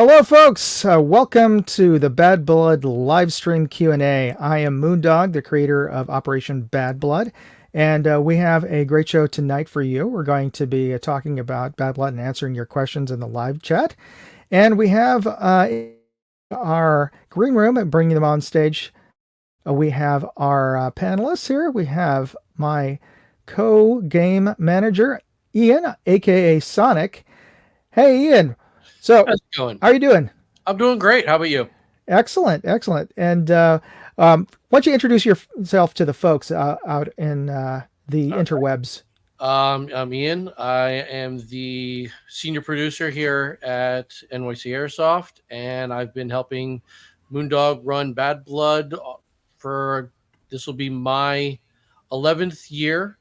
Hello, folks. Welcome to the Bad Blood live stream Q&A. I am Moondog, the creator of Operation Bad Blood, and we have a great show tonight for you. We're going to be talking about Bad Blood and answering your questions in the live chat. And we have our green room and bringing them on stage. We have our panelists here. We have my co-game manager, Ian, aka Sonic. Hey, Ian. So, how's it going? How are you doing? I'm doing great. How about you? Excellent, excellent. And why don't you introduce yourself to the folks out in the interwebs? I'm Ian. I am the senior producer here at NYC Airsoft, and I've been helping Moondog run Bad Blood for this will be my 11th year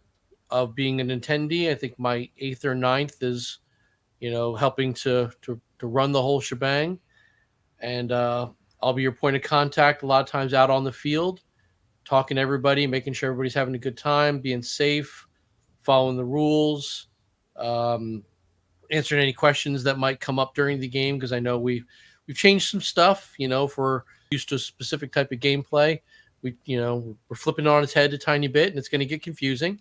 of being an attendee. I think my 8th or ninth is, helping to run the whole shebang. And I'll be your point of contact a lot of times out on the field, talking to everybody, making sure everybody's having a good time, being safe, following the rules, um, answering any questions that might come up during the game, because I know we've changed some stuff. For used to a specific type of gameplay, we're flipping it on its head a tiny bit, and it's going to get confusing.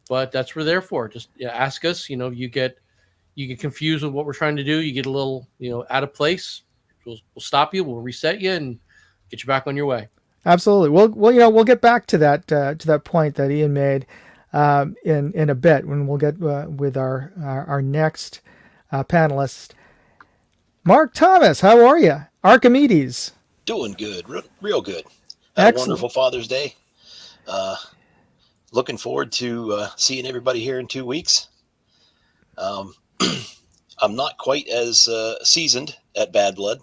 But that's what we're there for. Just ask us. You get confused with what we're trying to do. You get a little out of place. We'll stop you. We'll reset you and get you back on your way. Absolutely. We'll get back to that point that Ian made in a bit when we'll get with our next panelist, Mark Thomas. How are you, Archimedes? Doing good, real good. Had a wonderful Father's Day. Looking forward to seeing everybody here in 2 weeks. I'm not quite as seasoned at Bad Blood.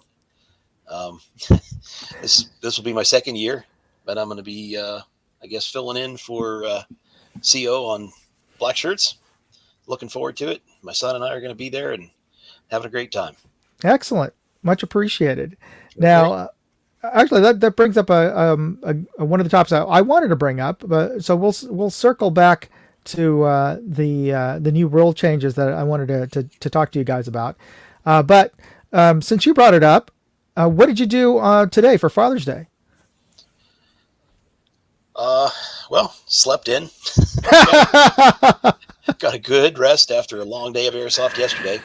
This will be my second year, but I'm going to be, I guess, filling in for CO on Black Shirts. Looking forward to it. My son and I are going to be there and having a great time. Excellent, much appreciated. Now, actually, that brings up a one of the topics I wanted to bring up, but so we'll circle back to the new rule changes that I wanted to talk to you guys about. But since you brought it up, what did you do today for Father's Day? Well, slept in. Got a good rest after a long day of airsoft yesterday.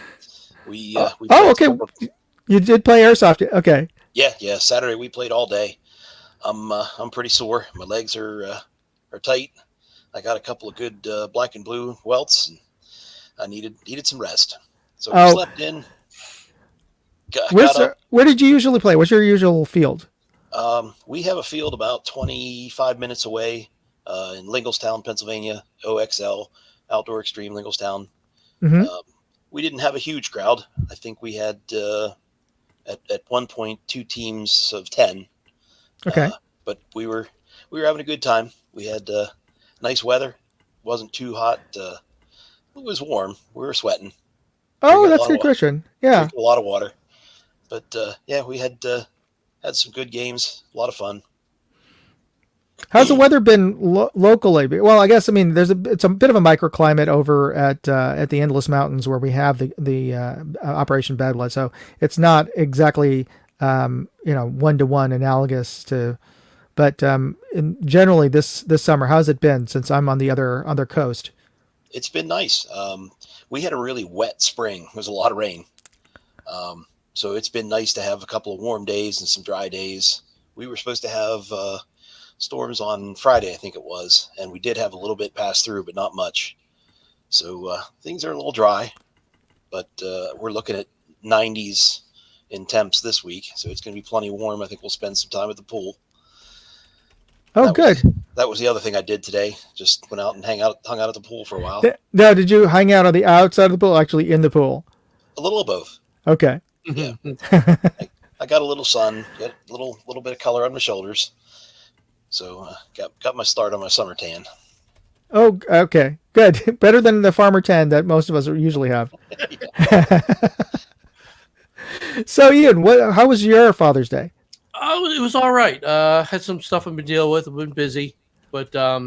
We okay. You did play airsoft. Okay. Yeah. Saturday we played all day. I'm pretty sore. My legs are tight. I got a couple of good black and blue welts, and I needed some rest. So we slept in. Where did you usually play? What's your usual field? We have a field about 25 minutes away in Lingelstown, Pennsylvania, OXL, Outdoor Extreme Lingelstown. Mm-hmm. We didn't have a huge crowd. I think we had at one point 2 teams of 10. Okay. But we were having a good time. We had nice weather. Wasn't too hot. It was warm. We were sweating. Oh, that's a good question. Yeah. Drinking a lot of water. But we had some good games. A lot of fun. How's the weather been locally? Well, I guess it's a bit of a microclimate over at the Endless Mountains where we have the Operation Bad Blood. So it's not exactly 1-to-1 analogous to, but generally this summer, how's it been since I'm on the other coast? It's been nice. We had a really wet spring. There was a lot of rain. So it's been nice to have a couple of warm days and some dry days. We were supposed to have storms on Friday, I think it was, and we did have a little bit pass through, but not much. So things are a little dry, but we're looking at 90s in temps this week, so it's going to be plenty warm. I think we'll spend some time at the pool. Oh, good. That was the other thing I did today. Just went out and hung out at the pool for a while. Now, did you hang out on the outside of the pool, actually in the pool? A little of both. Okay. Yeah. I got a little sun, got a little bit of color on my shoulders. So got my start on my summer tan. Oh, okay. Good. Better than the farmer tan that most of us usually have. So, Ian, how was your Father's Day? Oh, it was all right. Had some stuff I've been dealing with. I've been busy, but I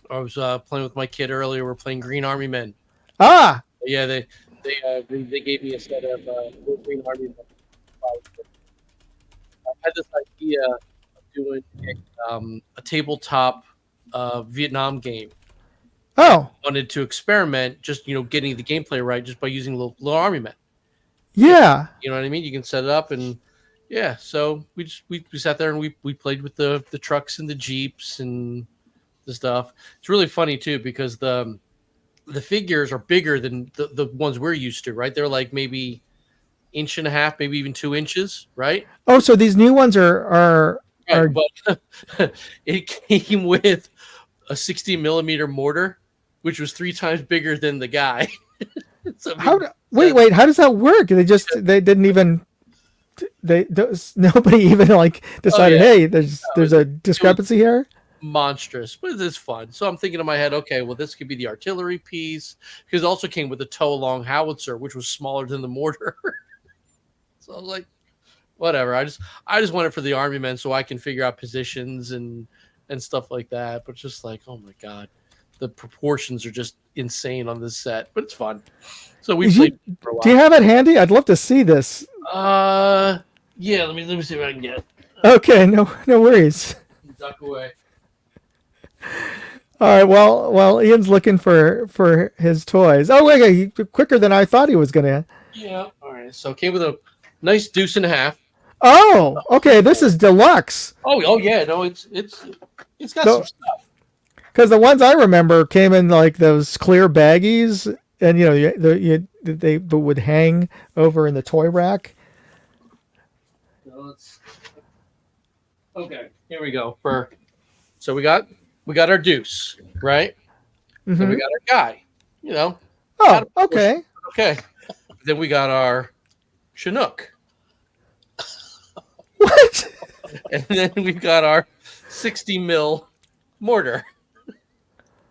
was playing with my kid earlier. We're playing Green Army Men. Ah. Yeah, they gave me a set of Green Army Men I had this idea of doing a tabletop Vietnam game. And Oh, wanted to experiment, just getting the gameplay right, just by using little army men. yeah. You know what I mean? You can set it up, and yeah. So we sat there and we played with the trucks and the jeeps and the stuff. It's really funny too because the figures are bigger than the ones we're used to, right? They're like maybe inch and a half, maybe even 2 inches, right? Oh, so these new ones are Right, but it came with a 60 millimeter mortar, which was 3 times bigger than the guy. So wait, how does that work? They didn't even nobody even like oh decided, yeah, hey, there's a discrepancy here. monstrous, but it's fun. So I'm thinking in my head, okay, well, this could be the artillery piece because it also came with a tow-along howitzer, which was smaller than the mortar. So I was like, whatever. I just want it for the army men so I can figure out positions and stuff like that. But just like, oh my god, the proportions are just insane on this set, but it's fun. So we played for a while. Do you have it handy? I'd love to see this. Yeah. Let me see what I can get. Okay, no worries. Duck away. All right. Well, Ian's looking for his toys. Oh, wait, quicker than I thought he was gonna. Yeah. All right. So it came with a nice deuce and a half. Oh, okay. This is deluxe. Oh yeah. No, it's got No, some stuff. because the ones I remember came in like those clear baggies, and they would hang over in the toy rack. Okay. Here we go. So we got our deuce, right? Mm-hmm. Then we got our guy. Oh, okay. Okay. Then we got our Chinook. What? And then we've got our 60 mil mortar.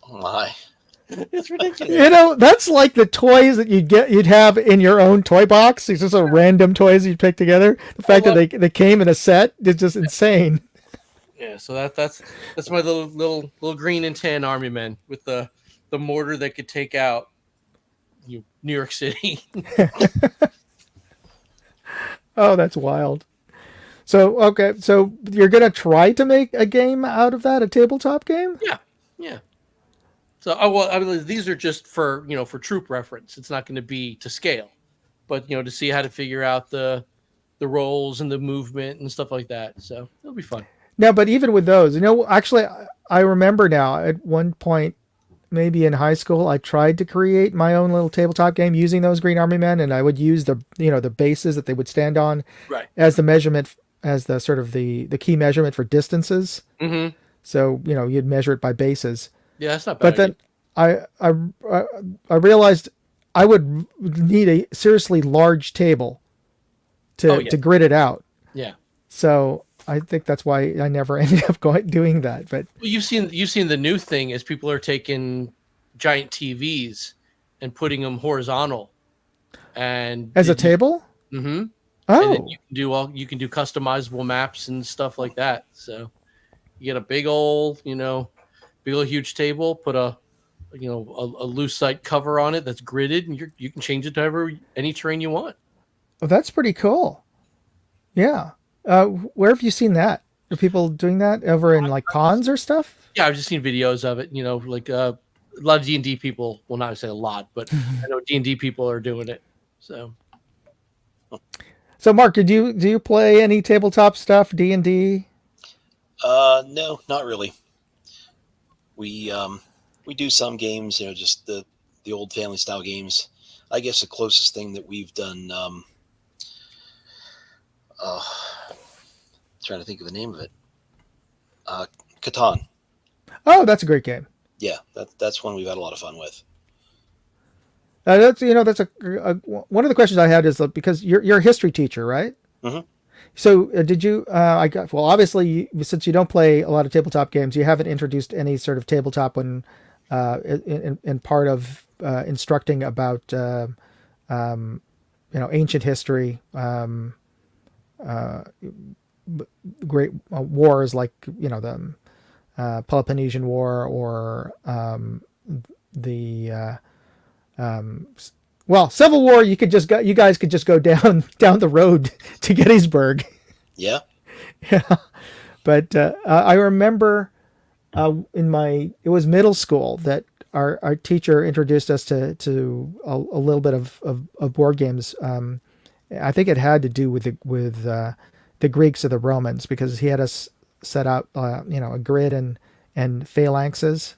Oh my. It's ridiculous. That's like the toys that you'd have in your own toy box. These just random toys you pick together. The fact that they came in a set is just insane. Yeah, so that's my little green and tan army men with the mortar that could take out New York City. Oh, that's wild. So okay, so you're gonna try to make a game out of that, a tabletop game? Yeah. So I mean, these are just for for troop reference. It's not going to be to scale, but to see how to figure out the roles and the movement and stuff like that. So it'll be fun. No, but even with those, actually, I remember now at one point, maybe in high school, I tried to create my own little tabletop game using those Green Army Men, and I would use the bases that they would stand on as the measurement, as the sort of the key measurement for distances. Mm-hmm. So you'd measure it by bases. Yeah, that's not bad. But then I realized I would need a seriously large table to grid it out. Yeah. So I think that's why I never ended up doing that. But well, you've seen the new thing is people are taking giant TVs and putting them horizontal, and as a table. Mm-hmm. Oh, and then you can do customizable maps and stuff like that. So you get a big old huge table, put a loose site cover on it that's gridded, and you can change it to any terrain you want. Well, that's pretty cool. Yeah. Where have you seen that? Are people doing that over in like cons or stuff? Yeah, I've just seen videos of it. Like a lot of D&D people. Well, not to say a lot, but I know D&D people are doing it. So, Mark, do you play any tabletop stuff? D&D? No, not really. We do some games, just the old family style games. I guess the closest thing that we've done. Trying to think of the name of it. Catan. Oh, that's a great game. Yeah, that's one we've had a lot of fun with. That's one of the questions I had is because you're a history teacher, right? Mm-hmm. So did you? Obviously, since you don't play a lot of tabletop games, you haven't introduced any sort of tabletop when in part of instructing about ancient history, great wars like the Peloponnesian War or the Well, Civil War, you guys could just go down the road to Gettysburg. Yeah. Yeah, but I remember it was middle school that our teacher introduced us to a little bit of board games. I think it had to do with the Greeks or the Romans because he had us set out a grid and phalanxes.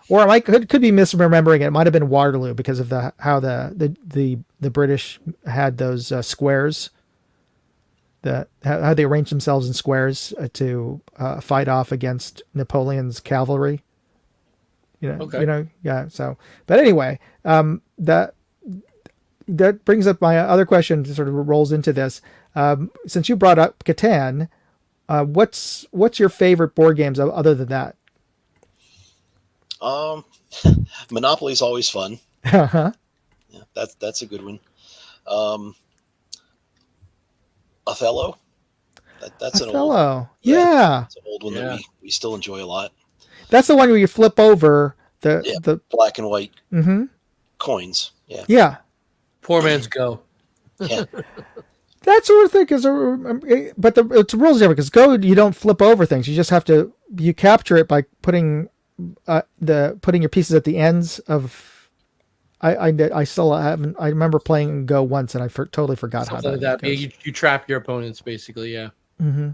Or I could be misremembering it. It might have been Waterloo because of how the British had those squares. How they arranged themselves in squares to fight off against Napoleon's cavalry. Okay. Yeah. So, but anyway, that brings up my other question. Sort of rolls into this. Since you brought up Catan, what's your favorite board games other than that? Um, Monopoly's always fun. Uh-huh. Yeah, that's a good one. Um, Othello. That's an old. Othello. Yeah, Yeah. it's an old one that Yeah. we still enjoy a lot. That's the one where you flip over Yeah, the. black and white Mm-hmm. coins. Yeah, Yeah. Poor man's Go. yeah, That sort of thing is, but it's rules different because Go you don't flip over things. You just have to capture it by putting putting your pieces at the ends of. I still haven't. I remember playing Go once and I totally forgot how Something like that. Yeah, goes. you trap your opponents basically. Yeah. Mm-hmm.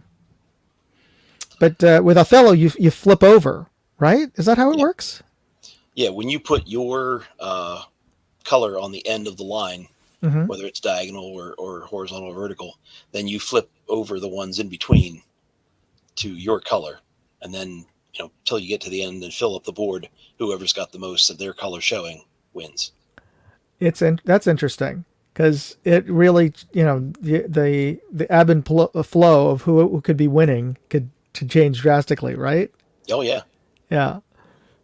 But with Othello, you flip over, right? Is that how it yeah. works? Yeah. When you put your color on the end of the line, Mm-hmm. whether it's diagonal or horizontal or vertical, then you flip over the ones in between to your color, and then till you get to the end and fill up the board. Whoever's got the most of their color showing wins. That's interesting because it really the ebb and flow of who could be winning could change drastically, right? Oh yeah. Yeah.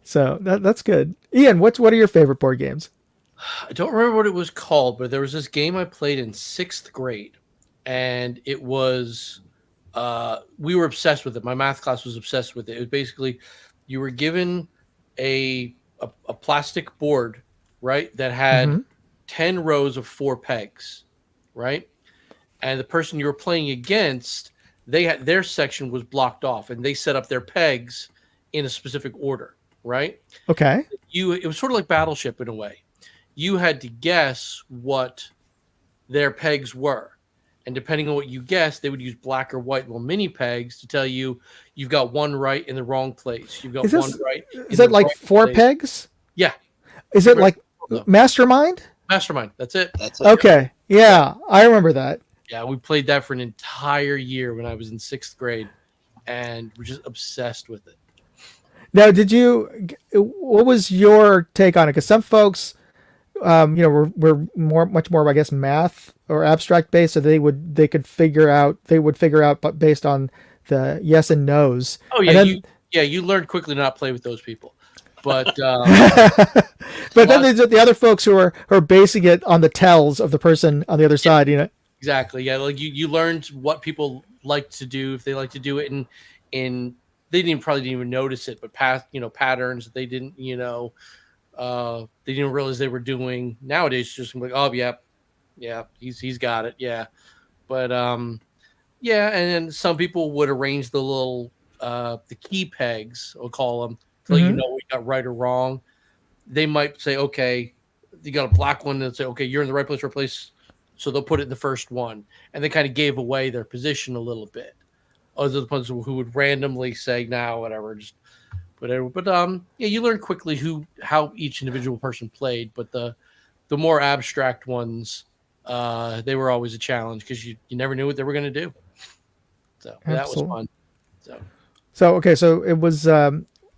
So that's good. Ian, what are your favorite board games? I don't remember what it was called, but there was this game I played in 6th grade, and it was we were obsessed with it. My math class was obsessed with it. It was basically you were given a plastic board, right, that Mm-hmm. had 10 rows of 4 pegs, right? And the person you were playing against, they had their section was blocked off and they set up their pegs in a specific order, right? Okay. It was sort of like Battleship in a way. You had to guess what their pegs were. And depending on what you guessed, they would use black or white little mini pegs to tell you you've got one right in the wrong place. You've got one right Is in the it like right 4 place. pegs? Yeah. Is it like Mastermind? Mastermind? That's it. That's it. Okay. Yeah, I remember that. Yeah, we played that for an entire year when I was in 6th grade, and we're just obsessed with it. Now, what was your take on it? Because some folks, were much more, I guess, math or abstract based, so they would figure out, but based on the yes and no's. Oh yeah, and then, you learned quickly to not play with those people, but but then there's the other folks who are basing it on the tells of the person on the other side. exactly, yeah, like you learned what people like to do if they like to do it, in they probably didn't even notice it, but patterns that they didn't they didn't realize they were doing. Nowadays, it's just like, oh yeah, he's got it, yeah, but yeah, and then some people would arrange the little the key pegs, we'll call them, so Mm-hmm. what you got right or wrong. They might say, okay, you got a black one, and say, okay, you're in the right place, so they'll put it in the first one, and they kind of gave away their position a little bit. Other ones who would randomly say, "Now, whatever, just whatever." But yeah, you learn quickly how each individual person played. But the more abstract ones, they were always a challenge because you never knew what they were going to do. So that was fun. So okay, so it was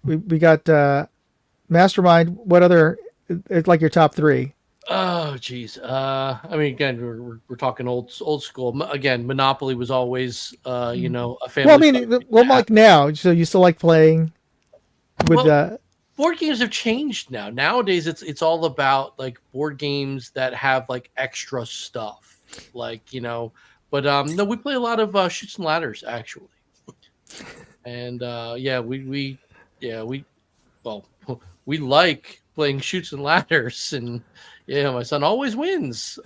we got Mastermind. What other? It's like your top 3. Oh, geez. I mean, again, we're talking old school. Again, Monopoly was always, a family. Well, I mean, like now. So you still like playing with board games have changed now. Nowadays, it's all about like board games that have like extra stuff, like But no, we play a lot of Chutes and Ladders actually, and yeah, we like playing shoots and ladders, and my son always wins.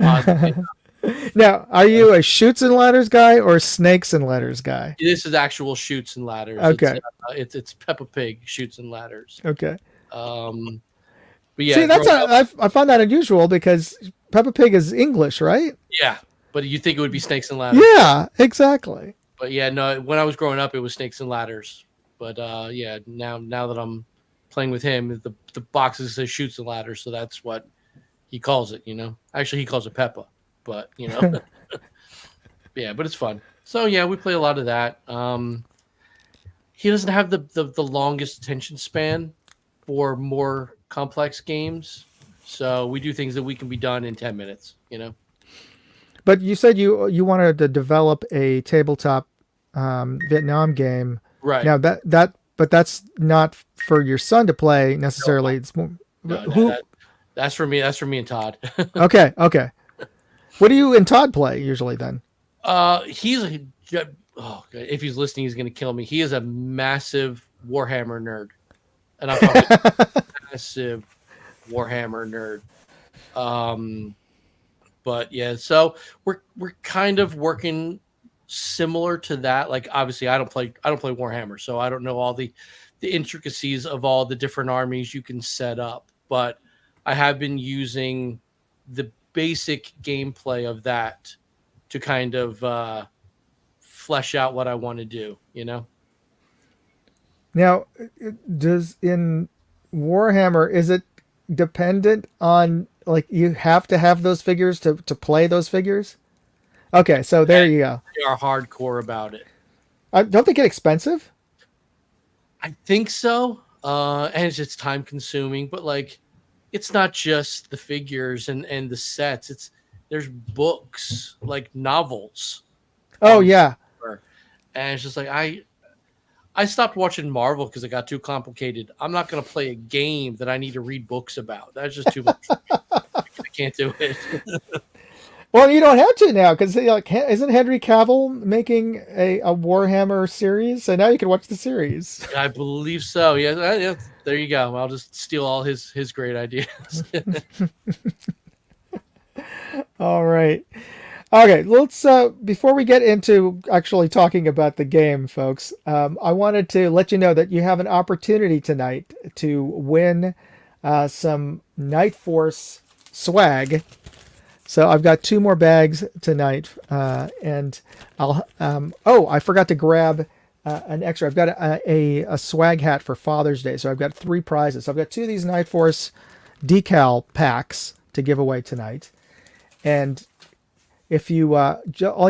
Now, are you a shoots and ladders guy or snakes and ladders guy? This is actual shoots and ladders. Okay. It's Peppa Pig shoots and ladders. Okay. But yeah, See, I find that unusual because Peppa Pig is English, right? yeah. But you think it would be snakes and ladders? Yeah, exactly. But yeah, no. When I was growing up, it was snakes and ladders. But yeah, now that I'm playing with him, the boxes say shoots and ladders, so that's what he calls it. Actually, he calls it Peppa, but yeah. But it's fun. So yeah, we play a lot of that. He doesn't have the longest attention span for more complex games, so we do things that we can be done in 10 minutes. But you said you wanted to develop a tabletop Vietnam game. Right. Now but that's not for your son to play necessarily. It's more that's for me. That's for me and Todd. Okay. What do you and Todd play usually then? He's if he's listening, he's gonna kill me. He is a massive Warhammer nerd, and I'm talking massive Warhammer nerd. But yeah, so we're kind of working similar to that. Like obviously, I don't play Warhammer, so I don't know all the intricacies of all the different armies you can set up. But I have been using the basic gameplay of that to kind of flesh out what I want to do. Now, does in Warhammer, is it dependent on like you have to have those figures to play those figures? Okay, so there you go. They are hardcore about it. Don't they get expensive? I think so. And it's just time consuming, but like it's not just the figures and the sets. There's books, like novels. Oh yeah. And it's just like I stopped watching Marvel because it got too complicated. I'm not going to play a game that I need to read books about. That's just too much. I can't do it. Well, you don't have to now because isn't Henry Cavill making a Warhammer series? So now you can watch the series. I believe so. Yeah. There you go. I'll just steal all his great ideas. All right. Okay, let's before we get into actually talking about the game, folks, I wanted to let you know that you have an opportunity tonight to win some Night Force swag. So I've got 2 more bags tonight, and I'll. I forgot to grab an extra. I've got a swag hat for Father's Day, so I've got 3 prizes. So I've got 2 of these Night Force decal packs to give away tonight, and if you all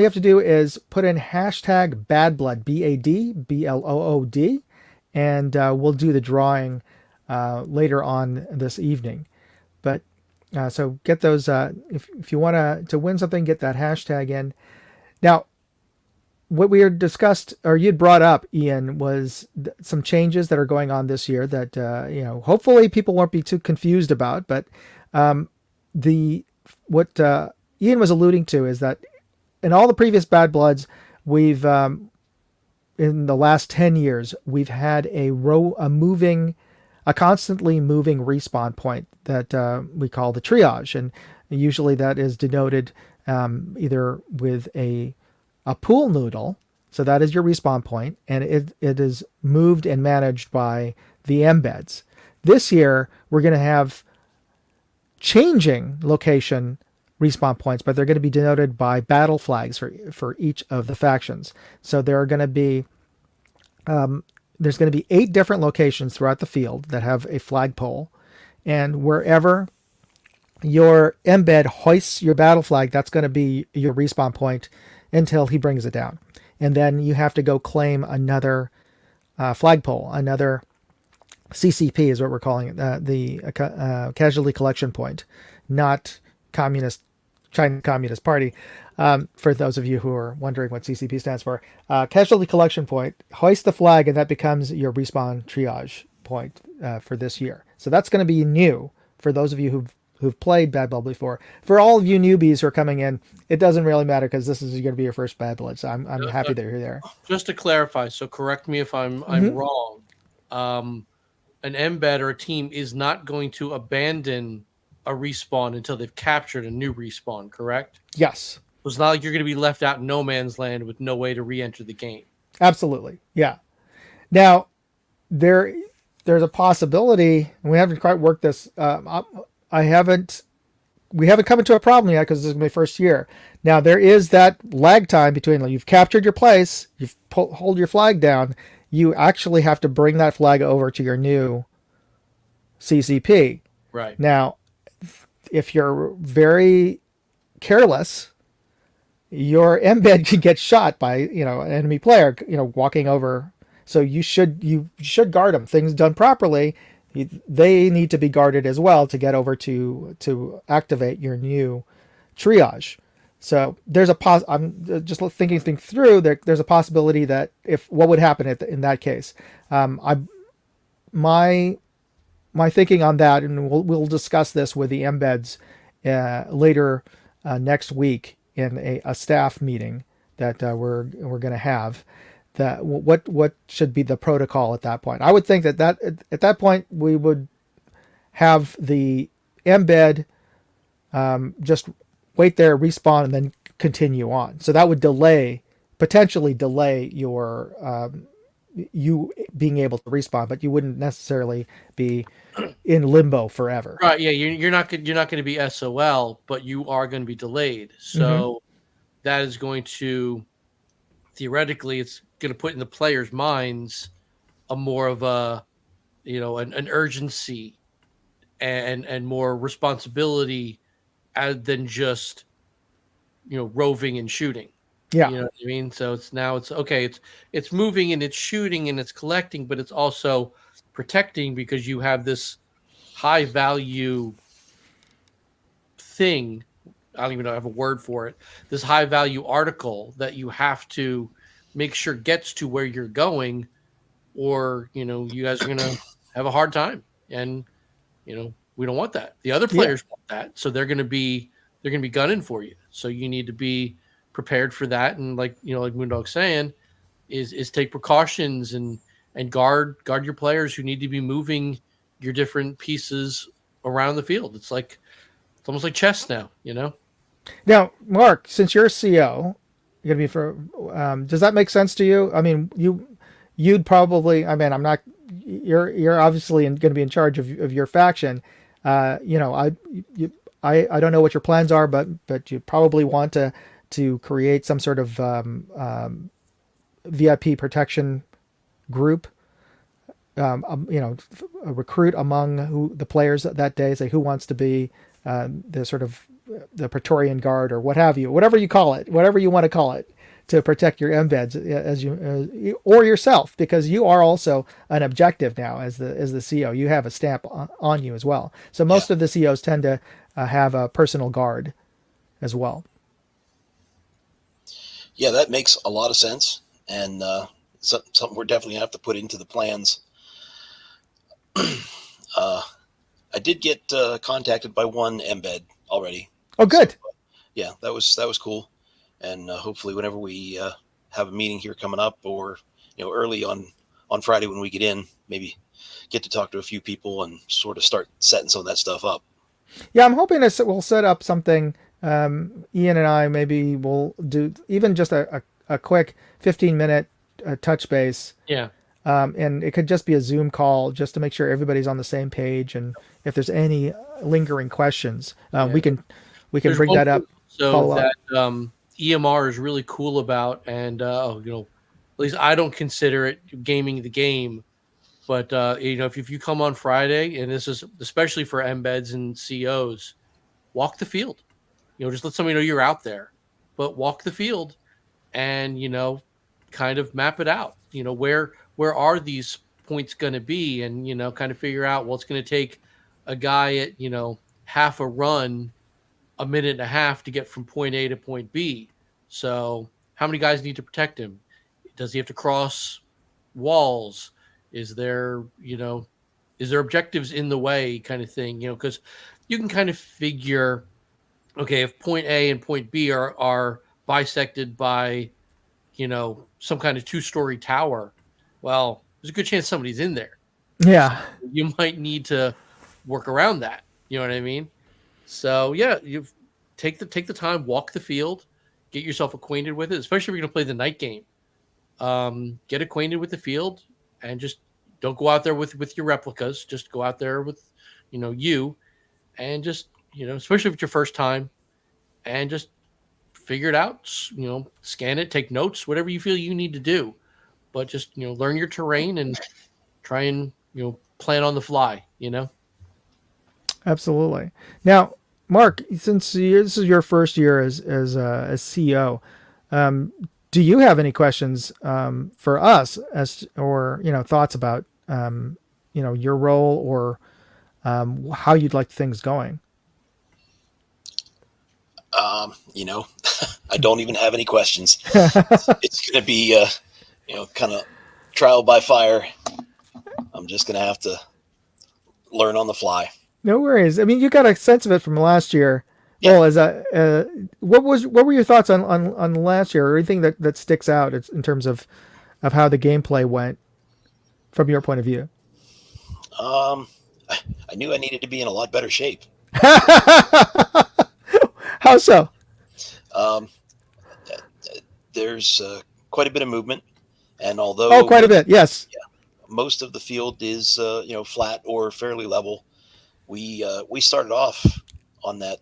you have to do is put in hashtag BADBLOOD, BADBLOOD, and we'll do the drawing later on this evening. But so get those if you want to win something, get that hashtag in. Now, what we had discussed or you'd brought up, Ian, was some changes that are going on this year that hopefully people won't be too confused about. But what Ian was alluding to is that in all the previous Bad Bloods, we've in the last 10 years, we've had a constantly moving respawn point that we call the triage, and usually that is denoted either with a pool noodle, so that is your respawn point, and it is moved and managed by the embeds. This year, we're going to have changing location respawn points, but they're going to be denoted by battle flags for each of the factions. So there are going to be there's going to be 8 different locations throughout the field that have a flagpole, and wherever your embed hoists your battle flag, that's going to be your respawn point until he brings it down. And then you have to go claim another flagpole, another CCP is what we're calling it, the casualty collection point, not China Communist Party. For those of you who are wondering what CCP stands for, casualty collection point, hoist the flag, and that becomes your respawn triage point for this year. So that's going to be new for those of you who've played Bad Blood before. For all of you newbies who are coming in, it doesn't really matter because this is going to be your first Bad Blood. So I'm happy that you're there. Just to clarify, so correct me if I'm wrong. an embed or a team is not going to abandon a respawn until they've captured a new respawn, correct? Yes, So it's not like you're going to be left out in no man's land with no way to re-enter the game. absolutely. Yeah. Now there there's a possibility, and we haven't quite worked this. I haven't. We haven't come into a problem yet because this is my first year. Now there is that lag time between you've captured your place, you've hold your flag down. You actually have to bring that flag over to your new CCP. Right. Now, if you're very careless, your embed can get shot by an enemy player walking over. So you should guard them. Things done properly, they need to be guarded as well to get over to activate your new triage. So there's I'm just thinking things through. There's a possibility that if what would happen in that case. I my my thinking on that, and we'll discuss this with the embeds later next week in a staff meeting that we're going to have. That what should be the protocol at that point? I would think that at that point we would have the embed just wait there, respawn, and then continue on. So that would potentially delay your you being able to respawn, but you wouldn't necessarily be in limbo forever. Right. Yeah. You're not going to be SOL, but you are going to be delayed. So that is going to theoretically, it's going to put in the players' minds a more of a an urgency and more responsibility than just roving and shooting. Yeah. You know what I mean? So it's okay. It's moving and it's shooting and it's collecting, but it's also protecting because you have this high value thing. I don't even know I have a word for it. This high value article that you have to make sure gets to where you're going, or you guys are gonna have a hard time. And we don't want that. The other players want that, so they're gonna be gunning for you. So you need to be prepared for that, and like Moondog's saying, is take precautions and guard your players who need to be moving your different pieces around the field. It's almost like chess now, Now, Mark, since you're a CO, you're gonna be does that make sense to you? I mean, you'd probably. I mean, I'm not. You're obviously going to be in charge of your faction. I don't know what your plans are, but you probably want to create some sort of VIP protection group. Recruit among the players that day. Say who wants to be the sort of the Praetorian Guard or what have you, whatever you call it, whatever you want to call it, to protect your embeds as you or yourself, because you are also an objective now as the CO. You have a stamp on you as well. So most of the COs tend to have a personal guard as well. Yeah, that makes a lot of sense, and something we're definitely gonna have to put into the plans. I did get contacted by one embed already. Oh, good. So, yeah, that was cool, and hopefully, whenever we have a meeting here coming up, or early on Friday when we get in, maybe get to talk to a few people and sort of start setting some of that stuff up. Yeah, I'm hoping we'll set up something. Ian and I maybe will do even just a quick 15-minute touch base. Yeah. And it could just be a Zoom call just to make sure everybody's on the same page. And if there's any lingering questions, we can bring that up. So that EMR is really cool about, and at least I don't consider it gaming the game. But if you come on Friday, and this is especially for embeds and COs, walk the field. Just let somebody know you're out there, but walk the field, and kind of map it out. Where are these points going to be, and kind of figure out, well, it's going to take a guy at half a run, a minute and a half to get from point A to point B. So how many guys need to protect him? Does he have to cross walls? Is there objectives in the way, kind of thing? Because you can kind of figure, okay, if point A and point B are bisected by some kind of 2-story tower, well, there's a good chance somebody's in there. Yeah. So you might need to work around that. You know what I mean? So yeah, you take the time, walk the field, get yourself acquainted with it, especially if you're going to play the night game. Get acquainted with the field, and just don't go out there with your replicas. Just go out there with, you, and just, especially if it's your first time, and just figure it out. Scan it, take notes, whatever you feel you need to do, but just learn your terrain and try and plan on the fly. Absolutely. Now, Mark, since this is your first year as CEO, do you have any questions for us or thoughts about your role or how you'd like things going? I don't even have any questions. It's going to be, kind of trial by fire. I'm just going to have to learn on the fly. No worries. I mean, you got a sense of it from last year. Yeah. Well, what were your thoughts on last year, or anything that sticks out in terms of how the gameplay went from your point of view? I knew I needed to be in a lot better shape. How so? There's quite a bit of movement, and although quite a bit, yes. Most of the field is flat or fairly level, we started off on that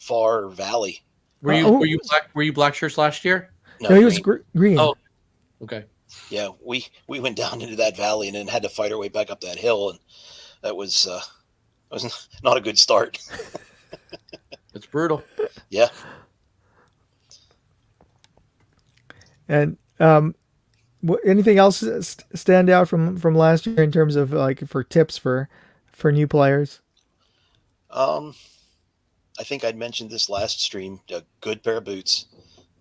far valley. Were you black shirts last year? No, he was green. Oh, okay. Yeah, we went down into that valley and then had to fight our way back up that hill, and that was not a good start. It's brutal. Yeah. And anything else stand out from last year in terms of for tips for new players? I think I'd mentioned this last stream, a good pair of boots.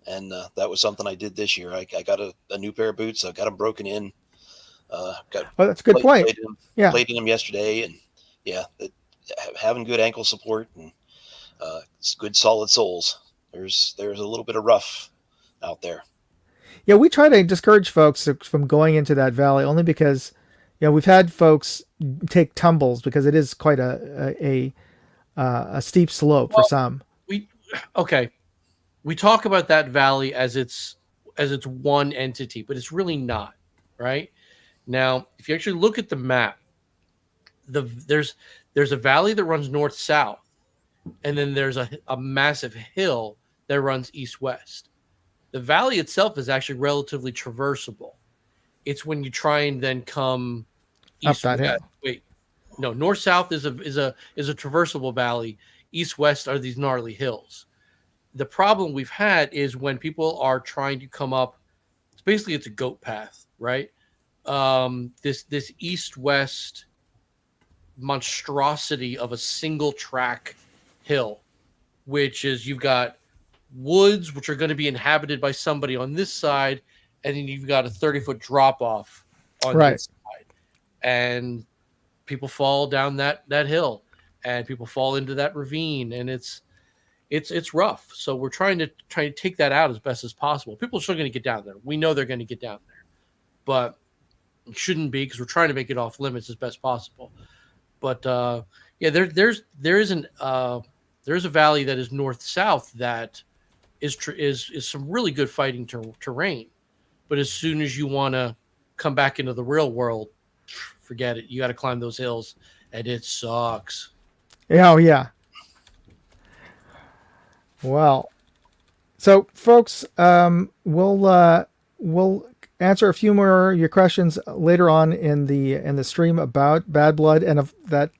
And that was something I did this year. I got a new pair of boots. I got them broken in. That's a good point. Played in them yesterday. And having good ankle support and good solid soles. There's a little bit of rough out there. Yeah, we try to discourage folks from going into that valley only because, we've had folks take tumbles because it is quite a steep slope for some. We talk about that valley as it's one entity, but it's really not, right? Now, if you actually look at the map, there's a valley that runs north-south, and then there's a massive hill that runs east-west. The valley itself is actually relatively traversable. It's when you try and then come up that hill. Wait, no, north-south is a traversable valley. East-west are these gnarly hills. The problem we've had is when people are trying to come up, it's a goat path, right? This east-west monstrosity of a single track hill, which is you've got woods, which are going to be inhabited by somebody on this side, and then you've got a 30-foot drop off on this side. And people fall down that hill, and people fall into that ravine, and it's rough. So we're trying to take that out as best as possible. People are still going to get down there. We know they're going to get down there, but it shouldn't be because we're trying to make it off limits as best possible. But there's a valley that is north-south that is some really good fighting terrain. But as soon as you want to come back into the real world, forget it. You got to climb those hills, and it sucks. Oh yeah. Well, so folks, we'll answer a few more of your questions later on in the stream about Bad Blood and of that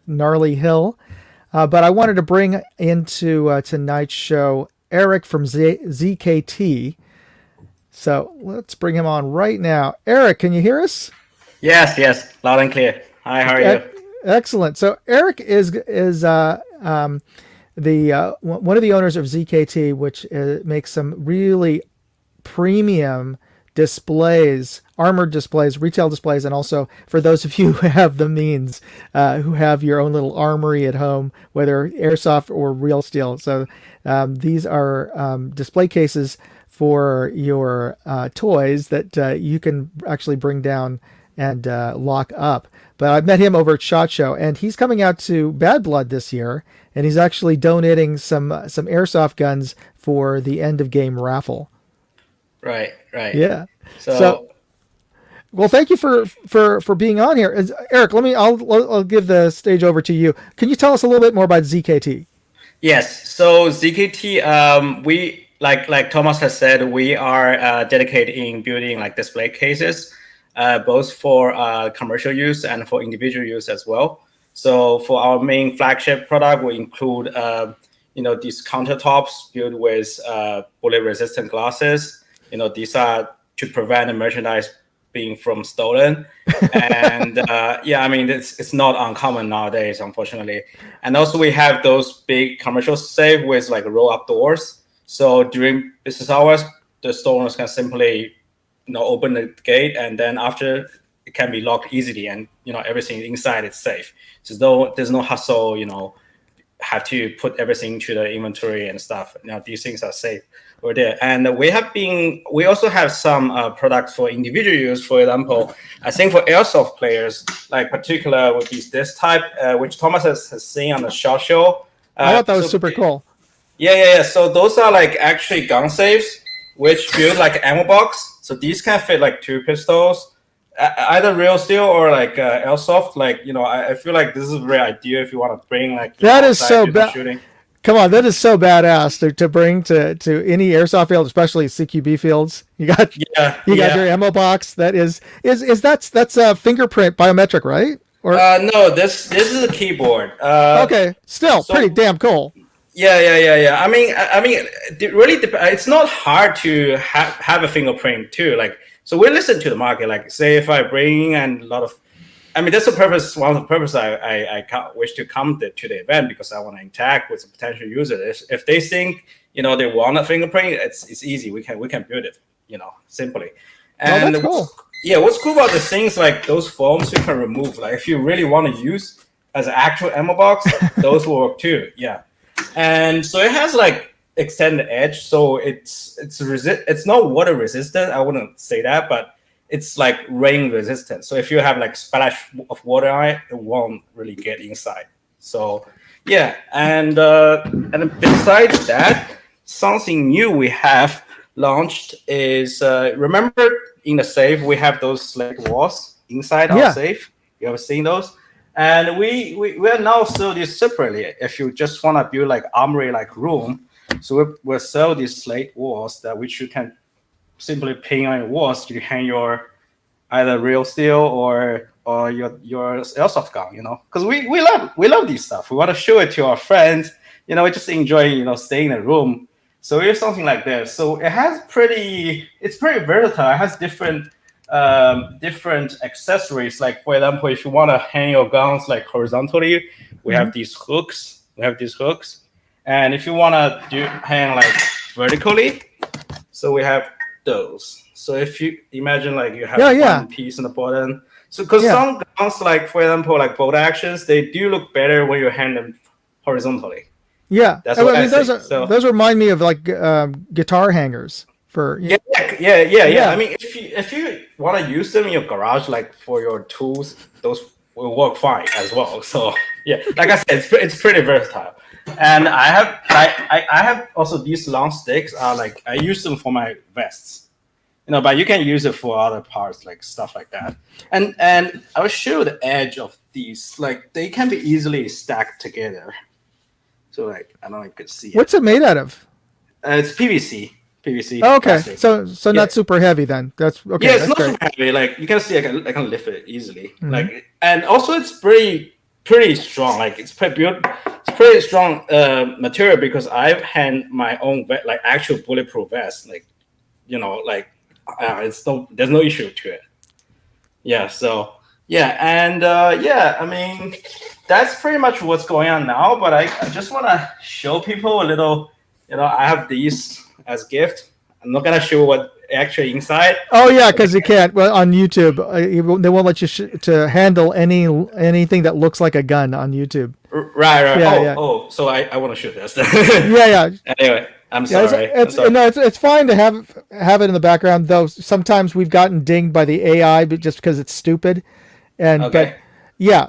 gnarly hill. But I wanted to bring into tonight's show Eric from ZKT. So let's bring him on right now. Eric, can you hear us? Yes, loud and clear. Hi, how are you? Excellent. So Eric is the one of the owners of ZKT, which makes some really premium displays, armored displays, retail displays, and also for those of you who have the means, who have your own little armory at home, whether airsoft or real steel. So these are display cases for your toys that you can actually bring down and lock up. But I met him over at SHOT Show, and he's coming out to Bad Blood this year, and he's actually donating some airsoft guns for the end of game raffle. Right. Yeah. So Well, thank you for being on here, Eric. I'll give the stage over to you. Can you tell us a little bit more about ZKT? yes, so ZKT, we like Thomas has said, we are dedicated in building like display cases, both for commercial use and for individual use as well. So for our main flagship product, we include these countertops built with bullet resistant glasses. These are to prevent the merchandise being from stolen. And it's not uncommon nowadays, unfortunately. And also we have those big commercial safe with like roll up doors. So during business hours, the store owners can simply open the gate, and then after it can be locked easily, and everything inside is safe. So there's no hustle, have to put everything to the inventory and stuff. These things are safe over there. And we also have some products for individual use. For example, I think for airsoft players, like particular would be this type, which Thomas has seen on the SHOT Show. I thought that was super cool. Yeah. So those are like actually gun safes, which build like ammo box. So these can fit like 2 pistols, either real steel or like airsoft. Like I feel like this is very ideal if you want to bring like that is so bad. Come on, that is so badass to bring to any airsoft field, especially CQB fields. You got your ammo box. That is that's a fingerprint biometric, right? Or no, this is a keyboard. Okay, still pretty damn cool. Yeah. I mean, it really it's not hard to have a fingerprint too. Like, so we listen to the market. Like, say if I bring and a lot of, that's the purpose. One of the purpose I wish to come to the event, because I want to interact with the potential user. If they think they want a fingerprint, it's easy. We can build it. Simply. And that's cool. What's cool about the things like those foams you can remove. Like if you really want to use as an actual ammo box, those will work too. Yeah. And so it has like extended edge, so it's not water resistant. I wouldn't say that, but it's like rain resistant. So if you have like splash of water on it, it won't really get inside. So yeah, and besides that, something new we have launched is remember in the safe we have those slate walls inside our safe. You ever seen those? And we are now sell this separately. If you just want to build like armory like room, so we'll sell these slate walls that which you can simply paint on your walls to hang your either real steel or your airsoft gun. Because we love this stuff. We want to show it to our friends. We just enjoy staying in a room. So we have something like this. So it's pretty versatile. It has different accessories. Like for example, if you want to hang your guns like horizontally, we have these hooks. And if you want to hang like vertically, so we have those. So if you imagine like you have one piece in the bottom. So because some guns, like for example, like bolt actions, they do look better when you hang them horizontally. Yeah, that's what those remind me of like guitar hangers. Yeah. I mean, if you want to use them in your garage, like for your tools, those will work fine as well. So yeah, like I said, it's pretty versatile. And I have also these long sticks. Like I use them for my vests, but you can use it for other parts, like stuff like that. And I will show the edge of these. Like they can be easily stacked together. So like I don't know if you can see. What's it made out of? It's PVC. Oh, okay, plastic. So not super heavy then. That's okay. Yeah, it's not super heavy. Like you can see, I can lift it easily. Mm-hmm. Like, and also it's pretty strong. Like it's pretty strong material, because I've had my own like actual bulletproof vest. Like, there's no issue to it. Yeah. So yeah, and I mean that's pretty much what's going on now. But I just want to show people a little. I have these as gift. I'm not gonna show what actually inside. Oh yeah, because you can't. Well, on YouTube, they won't let you to handle anything that looks like a gun on YouTube. Right. Yeah. Oh, so I want to shoot this. yeah. Anyway, I'm Yeah, sorry. I'm sorry. no, it's fine to have it in the background. Though sometimes we've gotten dinged by the AI, but just because it's stupid. And but Okay. yeah,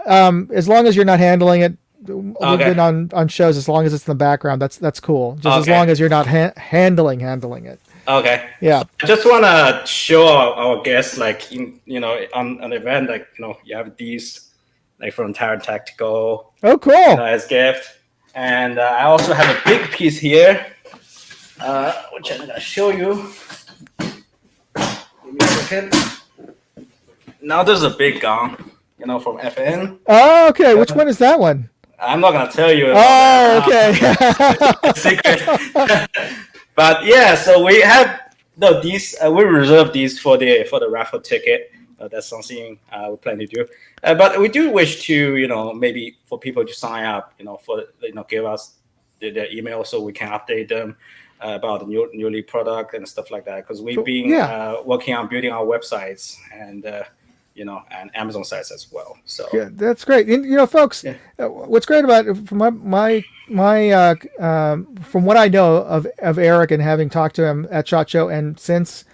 as long as you're not handling it, we've Okay. been on shows. As long as it's in the background, that's cool. Just as Okay. long as you're not handling it. Okay. Yeah. I just want to show our guests, like, on an event, like, you have these, like, from Terran Tactical, Oh, cool. as gift. And I also have a big piece here, which I'm going to show you. Give me a second. Now there's a big gun, from FN. Oh, okay. Which one is that one? I'm not going to tell you. Oh, okay. Secret. But yeah, so we have these. We reserve these for the raffle ticket. That's something we plan to do. But we do wish to, maybe for people to sign up, for give us their email so we can update them about the newly product and stuff like that. Because we've been working on building our websites and and Amazon sites as well. So yeah, that's great. And, folks, what's great about it, from my from what I know of Eric and having talked to him at SHOT Show and since,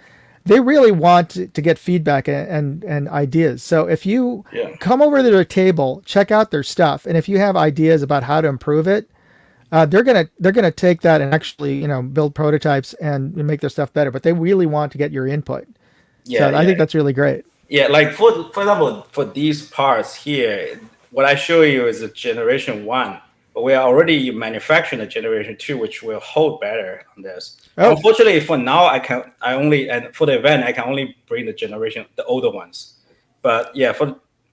they really want to get feedback and ideas. So if you come over to their table, check out their stuff, and if you have ideas about how to improve it, they're gonna take that and actually build prototypes and make their stuff better. But they really want to get your input. So I think that's really great. Yeah, like for example, for these parts here, what I show you is a generation 1, but we are already manufacturing a generation 2, which will hold better on this. Oh. Unfortunately, for now, and for the event, I can only bring the older ones. But yeah,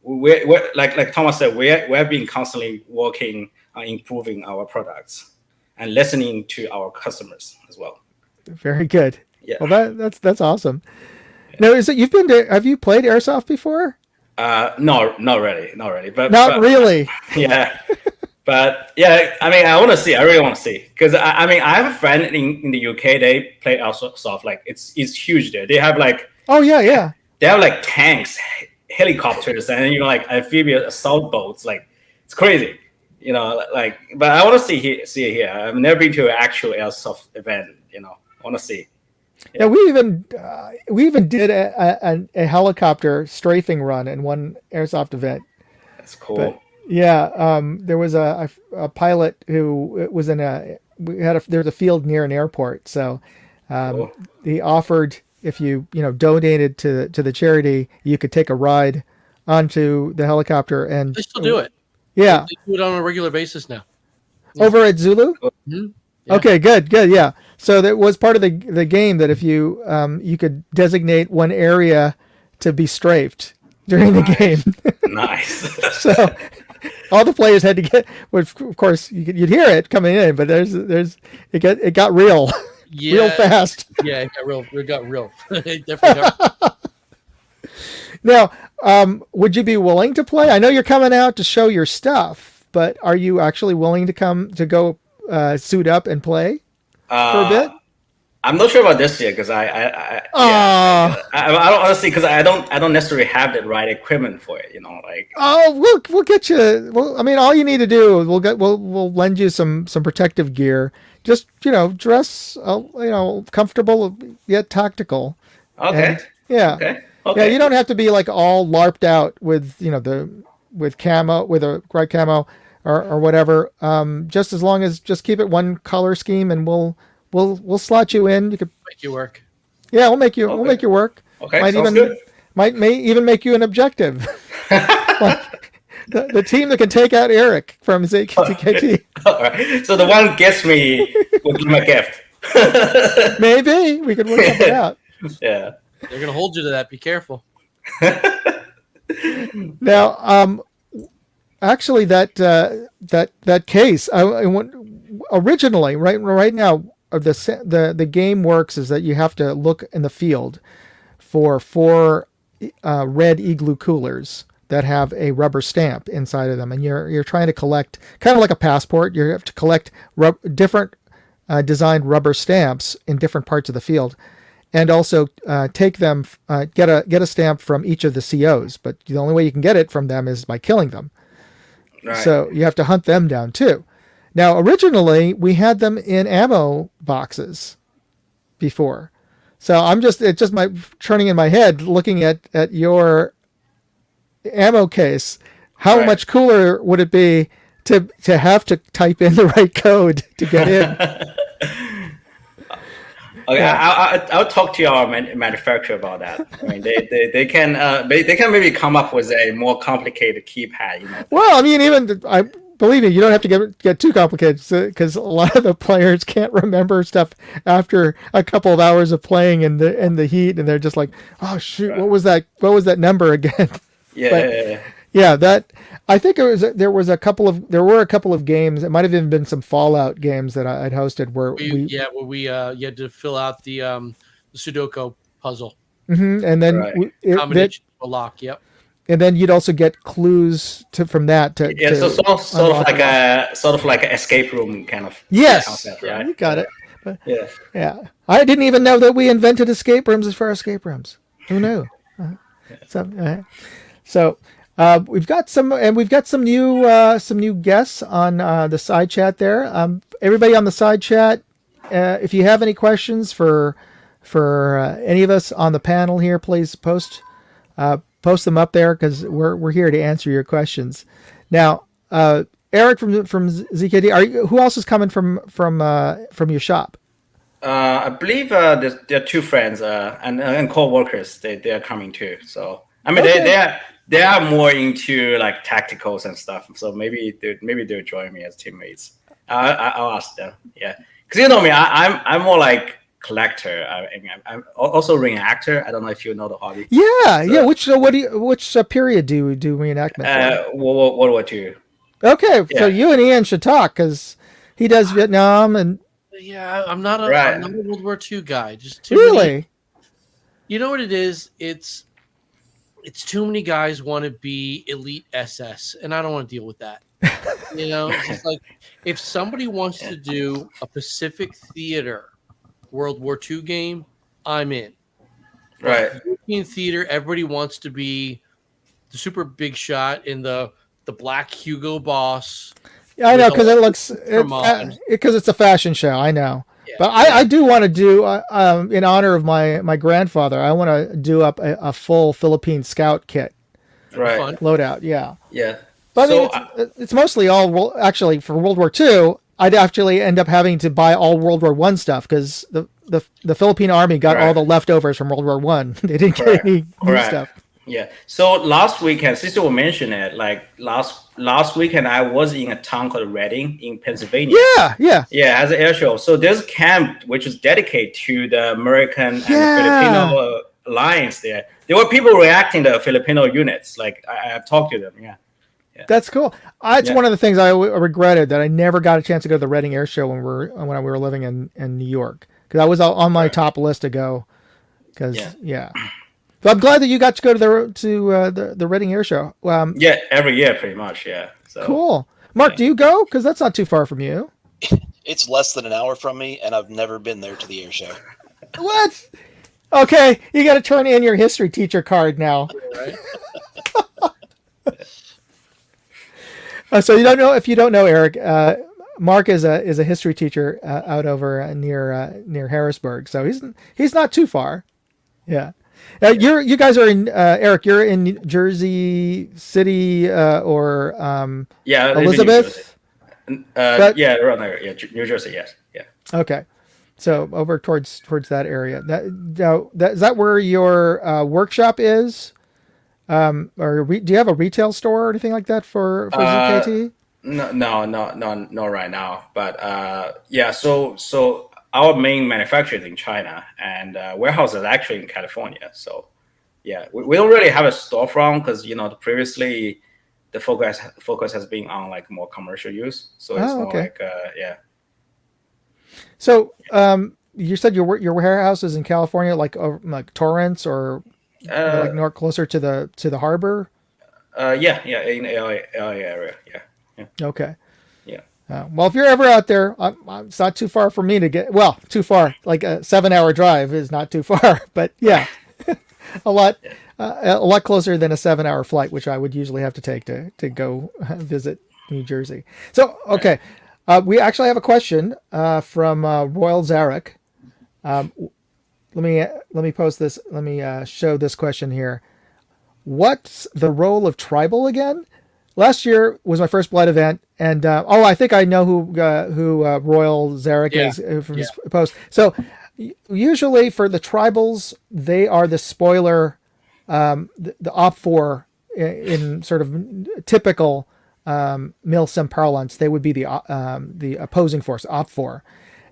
we're like Thomas said, we're been constantly working on improving our products and listening to our customers as well. Very good. Yeah. Well, that's awesome. Now, have you played airsoft before? No, not really. But not really. Yeah. But yeah, I mean, I really want to see. Because I have a friend in the UK, they play airsoft, like it's huge there. They have like they have like tanks, helicopters, and like amphibious assault boats. Like it's crazy. But I want to see it here. I've never been to an actual airsoft event, I want to see. Yeah, we even did a helicopter strafing run in one airsoft event. That's cool. But, yeah, there was a pilot who was there was a field near an airport, so Cool. he offered if you donated to the charity, you could take a ride onto the helicopter, and They still do it. Yeah, They do it on a regular basis now. over at Zulu. Mm-hmm. Yeah. Okay, good, yeah. So that was part of the game that if you you could designate one area to be strafed during the game. Nice. So all the players had to get. Of course, you'd hear it coming in, but it got real, real fast. Yeah, it got real. It got real. It definitely got Now, would you be willing to play? I know you're coming out to show your stuff, but are you actually willing to go suit up and play for a bit? I'm not sure about this year because I don't honestly, because I don't necessarily have the right equipment for it. We'll get you. Well, I mean, all you need to do is we'll lend you some protective gear. Just dress comfortable yet tactical. Okay. And, yeah. Okay. Yeah, you don't have to be like all LARPed out with with camo, with a right camo or whatever. Just as long as just keep it one color scheme, and we'll slot you in. You could make you work. Yeah, we'll make you work. Okay, may even make you an objective. Like the team that can take out Eric from ZKT. All right. So the one gets me will give me a gift. Maybe we could work something out. Yeah. They're gonna hold you to that. Be careful. Now, actually, that case, I want originally right now, the game works is that you have to look in the field for 4 red Igloo coolers that have a rubber stamp inside of them, and you're trying to collect, kind of like a passport. You have to collect different designed rubber stamps in different parts of the field. And also take them, get a stamp from each of the COs. But the only way you can get it from them is by killing them. Right. So you have to hunt them down too. Now, originally we had them in ammo boxes before, so it's just my turning in my head looking at your ammo case. How Right. much cooler would it be to have to type in the right code to get in? Okay, Yeah. I'll talk to your manufacturer about that. I mean, they can maybe come up with a more complicated keypad. You know. Well, I mean, even I believe me, you don't have to get too complicated because a lot of the players can't remember stuff after a couple of hours of playing in the heat, and they're just like, "Oh shoot, Right. what was that? What was that number again?" Yeah, But yeah, that I think there were a couple of games. It might have even been some Fallout games that I'd hosted where we you had to fill out the Sudoku puzzle and then right. combination of a lock. Yep. and then you'd also get clues from that to Yeah, so sort of unlock like it. an escape room kind of Yes, concept, right? you got it. But, Yeah. yeah, I didn't even know that we invented escape rooms as far as escape rooms. Who knew? So we've got some new guests on the side chat there. Everybody on the side chat, if you have any questions for any of us on the panel here, please post them up there because we're here to answer your questions. Now, Eric from ZKT, who else is coming from your shop? I believe there are two friends and co-workers. They are coming too. So I mean, Okay. they are more into like tacticals and stuff. So maybe they'll join me as teammates. I'll ask them. Yeah, because you know me, I'm more like collector. I mean, I'm also reenactor. I don't know if you know the hobby. Yeah. Which period do you do reenactment for? World War II. Okay, so Yeah. you and Ian should talk because he does Vietnam and Yeah, I'm not a World War II guy. Just too many. really. You know what it is? It's too many guys want to be elite SS, and I don't want to deal with that. You know, it's just like if somebody wants to do a Pacific Theater World War II game, I'm in. Right. European theater, everybody wants to be the super big shot in the Black Hugo Boss. Yeah, I know with because all it looks because it's a fashion show. I know, but I do want to do in honor of my grandfather. I want to do up a full Philippine Scout kit Right. fun. loadout. Yeah, Yeah. but So, I mean it's mostly all actually for World War II. I'd actually end up having to buy all World War One stuff because the Philippine Army got all Right. the leftovers from World War One. They didn't get Correct. any new Correct. stuff. Yeah. So last weekend, since you mentioned it, like last weekend, I was in a town called Reading in Pennsylvania. Yeah. Yeah, as an air show. So there's a camp which is dedicated to the American and the Filipino alliance there. There were people reacting to Filipino units. Like I've talked to them. Yeah. That's cool. It's one of the things I regretted that I never got a chance to go to the Reading Air Show when we were living in New York because that was on my top list to go. Because so I'm glad that you got to go to the Reading Air Show. Yeah, every year pretty much. Yeah. So Cool. Mark, do you go? Because that's not too far from you. It's less than an hour from me, and I've never been there to the air show. What? Okay, you got to turn in your history teacher card now. Right? So if you don't know Eric, Mark is a history teacher out over near Harrisburg. So he's not too far. Yeah. You guys are in Eric. You're in Jersey City or Elizabeth. Yeah, around there. Yeah, New Jersey. Yes. Yeah. Okay. So over towards that area. Is that where your workshop is? Or do you have a retail store or anything like that for ZKT? No, right now. But yeah, so our main manufacturer is in China, and warehouse is actually in California. So yeah, we don't really have a storefront because previously the focus has been on like more commercial use. So it's more like yeah. So you said your warehouse is in California, like Torrance or like north closer to the harbor. Yeah, in the LA area. Yeah. Okay. Yeah. Well, if you're ever out there, it's not too far for me to get. Well, too far. Like a 7-hour drive is not too far, but yeah, a lot closer than a 7-hour flight, which I would usually have to take to go visit New Jersey. So okay, We actually have a question from Royal Zarek. Let me post this. Let me show this question here. What's the role of tribal again? Last year was my first blood event, and I think I know who Royal Zarek Yeah. is from his post. So usually for the tribals, they are the spoiler, the op four in sort of typical Milsim parlance. They would be the opposing force, op four.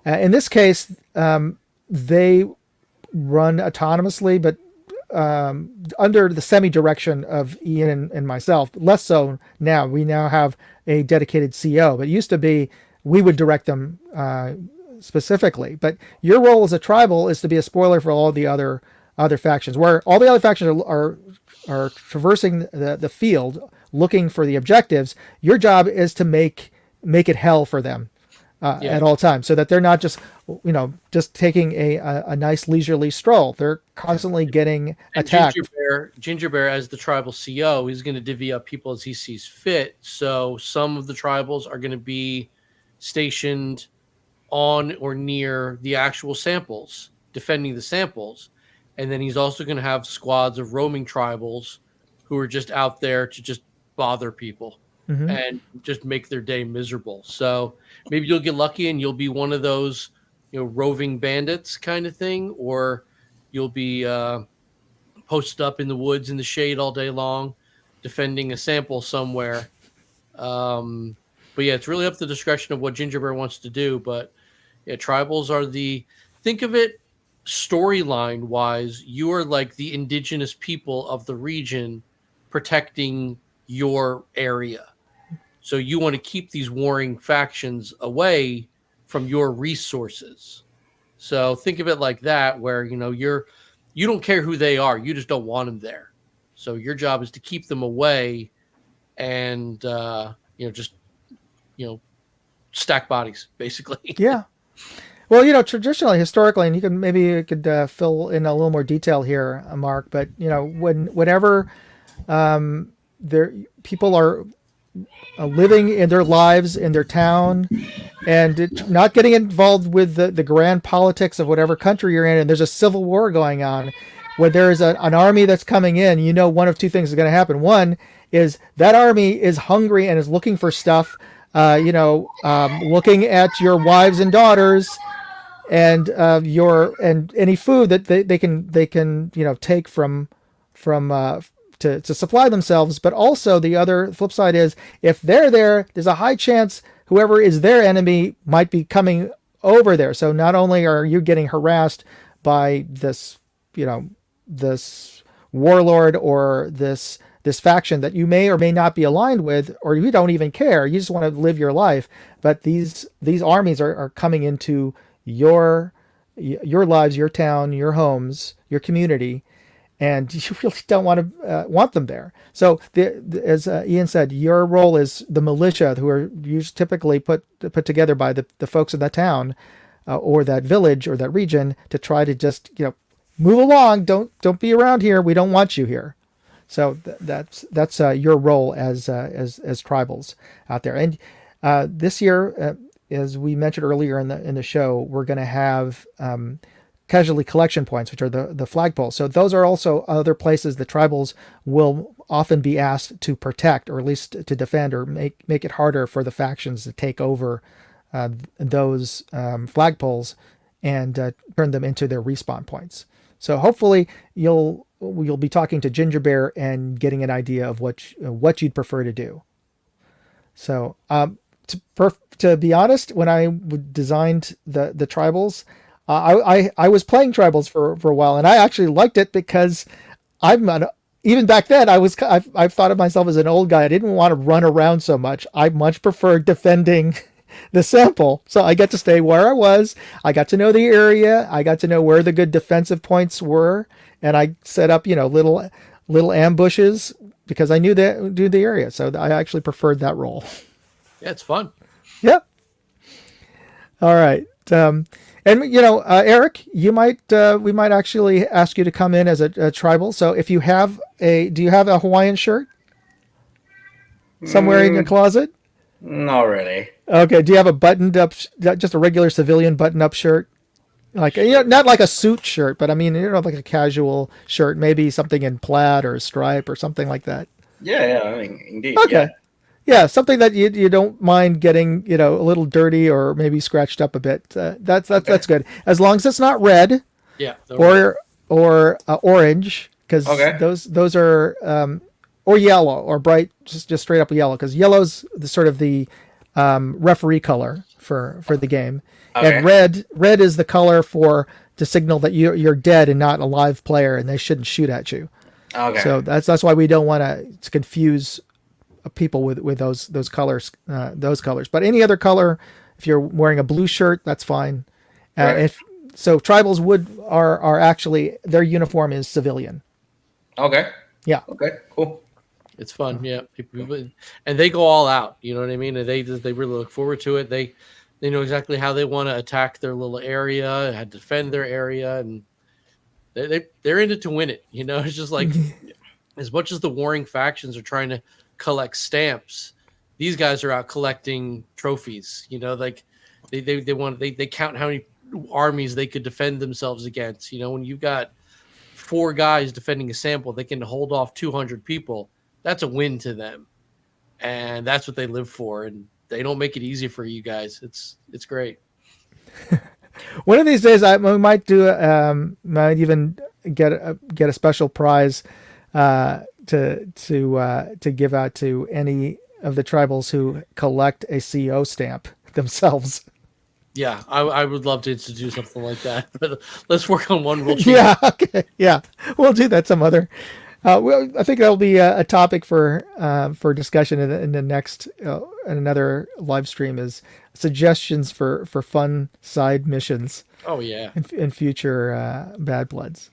In this case, they run autonomously, but under the semi-direction of Ian and myself. Less so now. We now have a dedicated CO, but it used to be we would direct them specifically. But your role as a tribal is to be a spoiler for all the other factions, where all the other factions are traversing the field looking for the objectives. Your job is to make it hell for them. At all times, so that they're not just taking a nice leisurely stroll. They're constantly getting attacked. Ginger Bear, as the tribal CO, he's going to divvy up people as he sees fit. So some of the tribals are going to be stationed on or near the actual samples, defending the samples, and then he's also going to have squads of roaming tribals who are just out there to just bother people. Mm-hmm. And just make their day miserable. So maybe you'll get lucky and you'll be one of those, roving bandits kind of thing, or you'll be posted up in the woods in the shade all day long, defending a sample somewhere. But yeah, it's really up to the discretion of what Ginger Bear wants to do. But yeah, tribals are think of it storyline wise, you are like the indigenous people of the region protecting your area. So you want to keep these warring factions away from your resources. So think of it like that, where you don't care who they are, you just don't want them there. So your job is to keep them away, and stack bodies basically. Yeah. Well, traditionally, historically, and you could fill in a little more detail here, Mark. But whenever people are living in their lives in their town and not getting involved with the grand politics of whatever country you're in, and there's a civil war going on, when there is an army that's coming in, one of two things is going to happen. One is that army is hungry and is looking for stuff, looking at your wives and daughters and any food that they can take from to supply themselves. But also the other flip side is, if they're there's a high chance whoever is their enemy might be coming over there. So not only are you getting harassed by this warlord or this faction that you may or may not be aligned with, or you don't even care, you just want to live your life, but these armies are coming into your lives, your town, your homes, your community, and you really don't want them there. So as Ian said, your role is the militia, who are typically put together by the folks in that town or that village or that region, to try to just move along. Don't be around here. We don't want you here. So that's your role as tribals out there. And this year, as we mentioned earlier in the show, we're going to have casualty collection points, which are the flagpoles. So those are also other places the tribals will often be asked to protect, or at least to defend, or make it harder for the factions to take over those flagpoles and turn them into their respawn points. So hopefully you'll be talking to Ginger Bear and getting an idea of what you'd prefer to do. So to be honest, when I designed the tribals, I was playing tribals for a while, and I actually liked it because even back then I thought of myself as an old guy. I didn't want to run around so much. I much preferred defending the sample. So I got to stay where I was. I got to know the area. I got to know where the good defensive points were, and I set up little ambushes because I knew the area. So I actually preferred that role. Yeah, it's fun. Yeah. All right. And Eric, we might actually ask you to come in as a tribal. So if you have do you have a Hawaiian shirt somewhere in your closet? Not really. Okay. Do you have a buttoned up, just a regular civilian button up shirt? Like, not like a suit shirt, but I mean, like a casual shirt, maybe something in plaid or stripe or something like that. Yeah, I mean, indeed, Okay. Yeah, something that you don't mind getting, a little dirty or maybe scratched up a bit. That's good. As long as it's not red Yeah. or orange, because Okay. those are or yellow or bright, just straight up yellow, because yellow's the sort of the referee color for the game, Okay. and red is the color for to signal that you're dead and not a live player, and they shouldn't shoot at you. Okay. So that's why we don't want to confuse people with those colors, But any other color, if you're wearing a blue shirt, that's fine. Right. If so, tribals are actually, their uniform is civilian. Okay. Yeah. Okay. Cool. It's fun, yeah. And they go all out. You know what I mean? And they really look forward to it. They know exactly how they want to attack their little area, how to defend their area, and they're in it to win it. It's just like as much as the warring factions are trying to collect stamps, these guys are out collecting trophies. Like they count how many armies they could defend themselves against. When you've got 4 guys defending a sample, they can hold off 200 people. That's a win to them, and that's what they live for. And they don't make it easy for you guys. It's great. One of these days, we might might even get a special prize to give out to any of the tribals who collect a CO stamp themselves. Yeah, I would love to institute something like that, but let's work on one real change. Yeah, okay, yeah, we'll do that some other. Well, I think that'll be a topic for discussion in the next in another live stream, is suggestions for fun side missions. Oh yeah, in future Bad Bloods.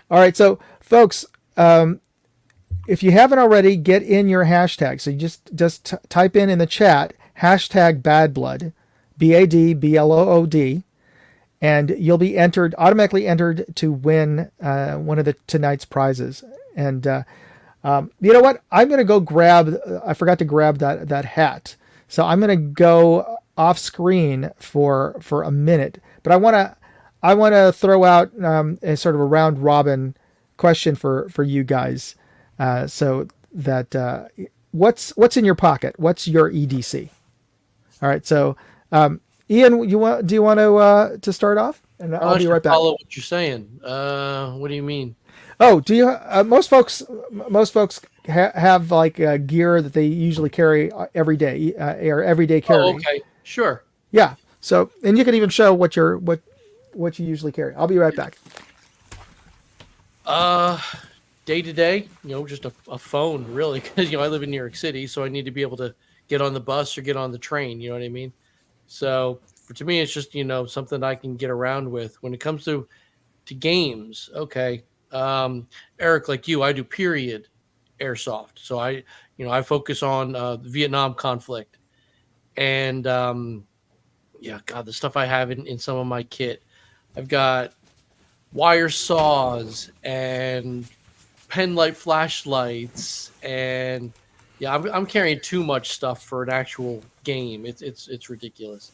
All right, so folks, if you haven't already, get in your hashtag. So you just type in the chat hashtag Bad Blood, BADBLOOD, and you'll be automatically entered to win one of tonight's prizes. And you know what? I'm going to go grab. I forgot to grab that hat, so I'm going to go off screen for a minute. But I want to throw out a sort of a round robin question for you guys, so that what's in your pocket? What's your EDC? All right, so Ian, do you want to start off? And I'll be right back. Follow what you're saying. What do you mean? Oh, do you? Most folks have like gear that they usually carry every day, or everyday carry. Oh, okay, sure. Yeah. So, and you can even show what you usually carry. I'll be right back. Day to day, just a phone, really, because I live in New York City, so I need to be able to get on the bus or get on the train. You know what I mean? So to me, it's just something I can get around with. When it comes to games, okay. Eric, like you, I do period airsoft. So I focus on the Vietnam conflict, and God, the stuff I have in some of my kit, I've got wire saws and pen light flashlights, and I'm carrying too much stuff for an actual game. It's ridiculous,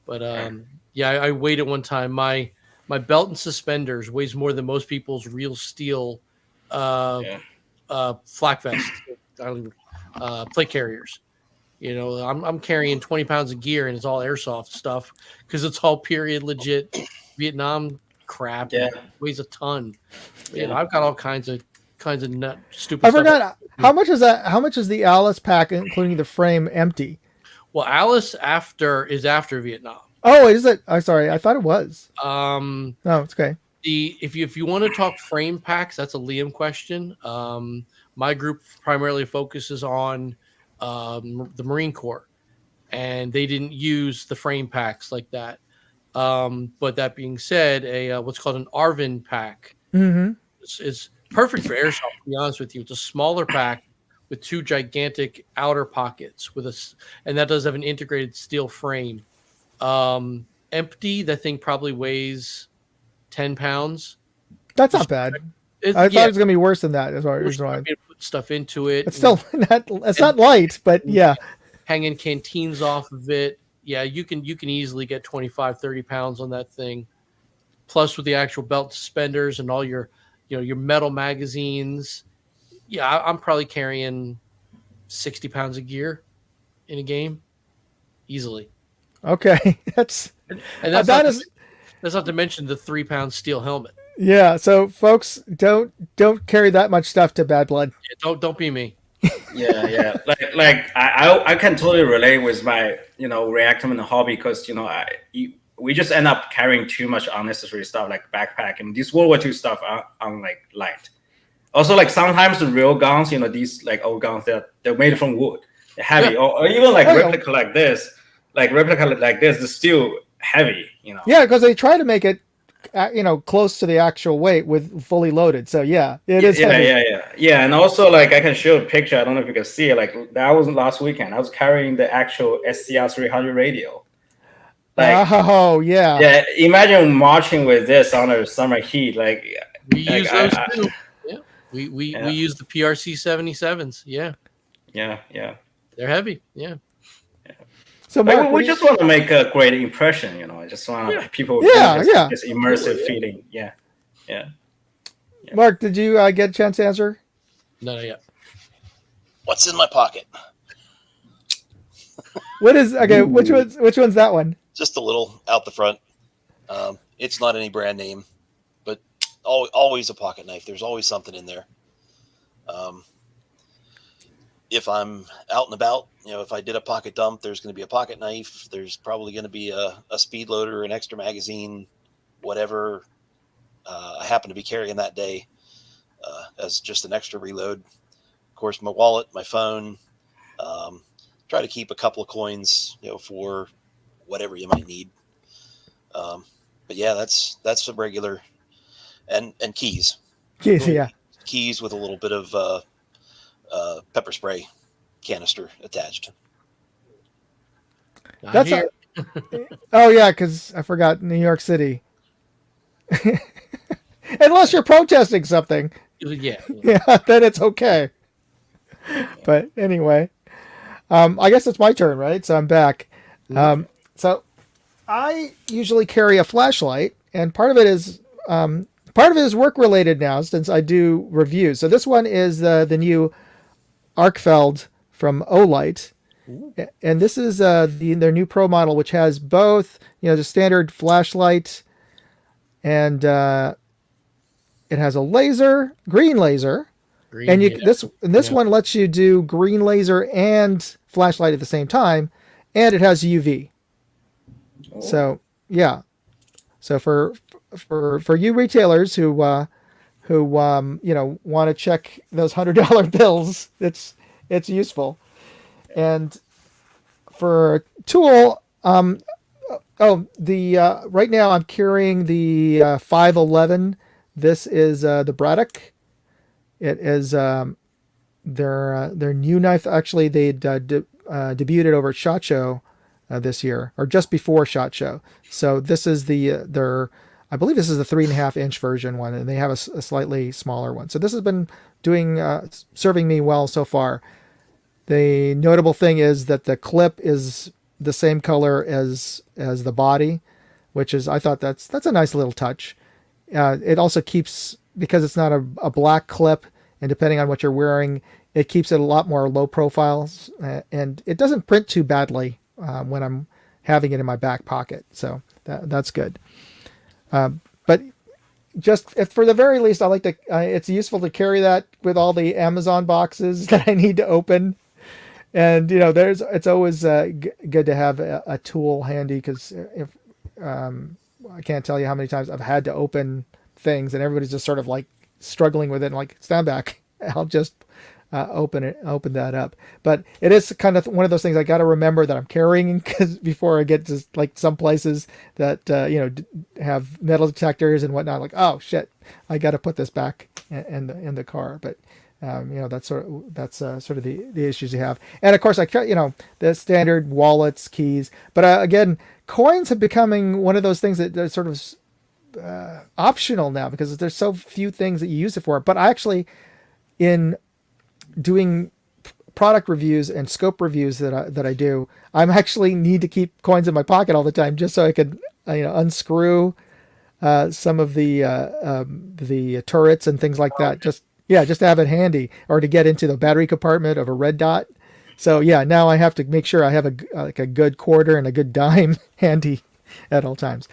but I weighed it one time. My belt and suspenders weighs more than most people's real steel flak vest, plate carriers. I'm carrying 20 pounds of gear, and it's all airsoft stuff because it's all period legit Vietnam crap. Yeah. It weighs a ton. I've got all kinds of stupid. I stuff. forgot how much is that? How much is the Alice pack, including the frame, empty? Well, Alice is after Vietnam. Oh, is it? I'm sorry, I thought it was. No, it's okay. If you want to talk frame packs, that's a Liam question. My group primarily focuses on the Marine Corps, and they didn't use the frame packs like that. But that being said, what's called an Arvin pack is perfect for airsoft. To be honest with you, it's a smaller pack with 2 gigantic outer pockets and that does have an integrated steel frame. Empty, that thing probably weighs 10 pounds. That's not bad. I thought it was gonna be worse than that. That's why I put stuff into it. It's still not. It's not light, but yeah. hanging canteens off of it. Yeah, you can easily get 25, 30 pounds on that thing. Plus with the actual belt suspenders and all your, your metal magazines. Yeah, I'm probably carrying 60 pounds of gear in a game easily. Okay, And that's that not is that's not to mention the 3-pound steel helmet. yeah. So folks, don't carry that much stuff to Bad Blood. Yeah, don't be me. Yeah. Like I can totally relate with my reactive in the hobby because we just end up carrying too much unnecessary stuff like backpack and these World War II stuff are like light. Also, like sometimes the real guns, these like old guns, they're made from wood, they're heavy, Yeah. or even like Oh, yeah. replica like this, they're still heavy. Yeah, because they try to make it, close to the actual weight with fully loaded. So yeah, it is. Heavy. Yeah. And also, like I can show a picture. I don't know if you can see it. Like that was last weekend. I was carrying the actual SCR 300 radio. Like, oh yeah. yeah. Imagine marching with this under summer heat. Like We use those too. Yeah. We Yeah. use the PRC 77s. Yeah. Yeah. They're heavy. Yeah. So Like, Mark, we just want to make a great impression. I just want people to Yeah, yeah. this immersive feeling. Yeah. Mark, did you get a chance to answer? No, yet. What's in my pocket? What is okay? Which one's that one? Just a little out the front. It's not any brand name, but always a pocket knife. There's always something in there. If I'm out and about, if I did a pocket dump, there's going to be a pocket knife. There's probably going to be a speed loader, an extra magazine, whatever I happen to be carrying that day as just an extra reload. Of course, my wallet, my phone. Try to keep a couple of coins, for whatever you might need. But yeah, that's the regular, and keys. Jeez, yeah. Keys with a little bit of pepper spray canister attached. That's oh yeah, because I forgot New York City. Unless you're protesting something, Yeah. yeah, then it's okay. But anyway, I guess it's my turn, right? So I'm back. So I usually carry a flashlight, and part of it is work related now since I do reviews. So this one is the new Arkfeld from Olight, and this is their new Pro model, which has both the standard flashlight, and it has a green laser, and this one lets you do green laser and flashlight at the same time, and it has UV. Oh. So yeah, so for you retailers who want to check those $100 bills, it's useful. And for tool, right now I'm carrying the 511. This is the Braddock. It is their new knife. Actually, they debuted it over at SHOT Show this year, or just before SHOT Show. So this is their. I believe this is the 3.5 inch version one, and they have a slightly smaller one. So this has been serving me well so far. The notable thing is that the clip is the same color as the body, which is, I thought that's a nice little touch. It also keeps, because it's not a black clip, and depending on what you're wearing, it keeps it a lot more low profiles, and it doesn't print too badly when I'm having it in my back pocket. So that's good. But just for the very least, I like to. It's useful to carry that with all the Amazon boxes that I need to open, and it's always good to have a tool handy, because if I can't tell you how many times I've had to open things and everybody's just sort of like struggling with it and like, stand back, I'll just open that up. But it is kind of one of those things I got to remember that I'm carrying, because before I get to like some places that have metal detectors and whatnot, like, oh shit, I got to put this back in the car. But that's sort of the issues you have. And of course, the standard wallets, keys. But again, coins are becoming one of those things that are sort of optional now, because there's so few things that you use it for. But I actually, in doing product reviews and scope reviews that I do, I'm actually need to keep coins in my pocket all the time just so I could unscrew some of the turrets and things like that. Just to have it handy, or to get into the battery compartment of a red dot. So yeah, now I have to make sure I have a good quarter and a good dime handy at all times.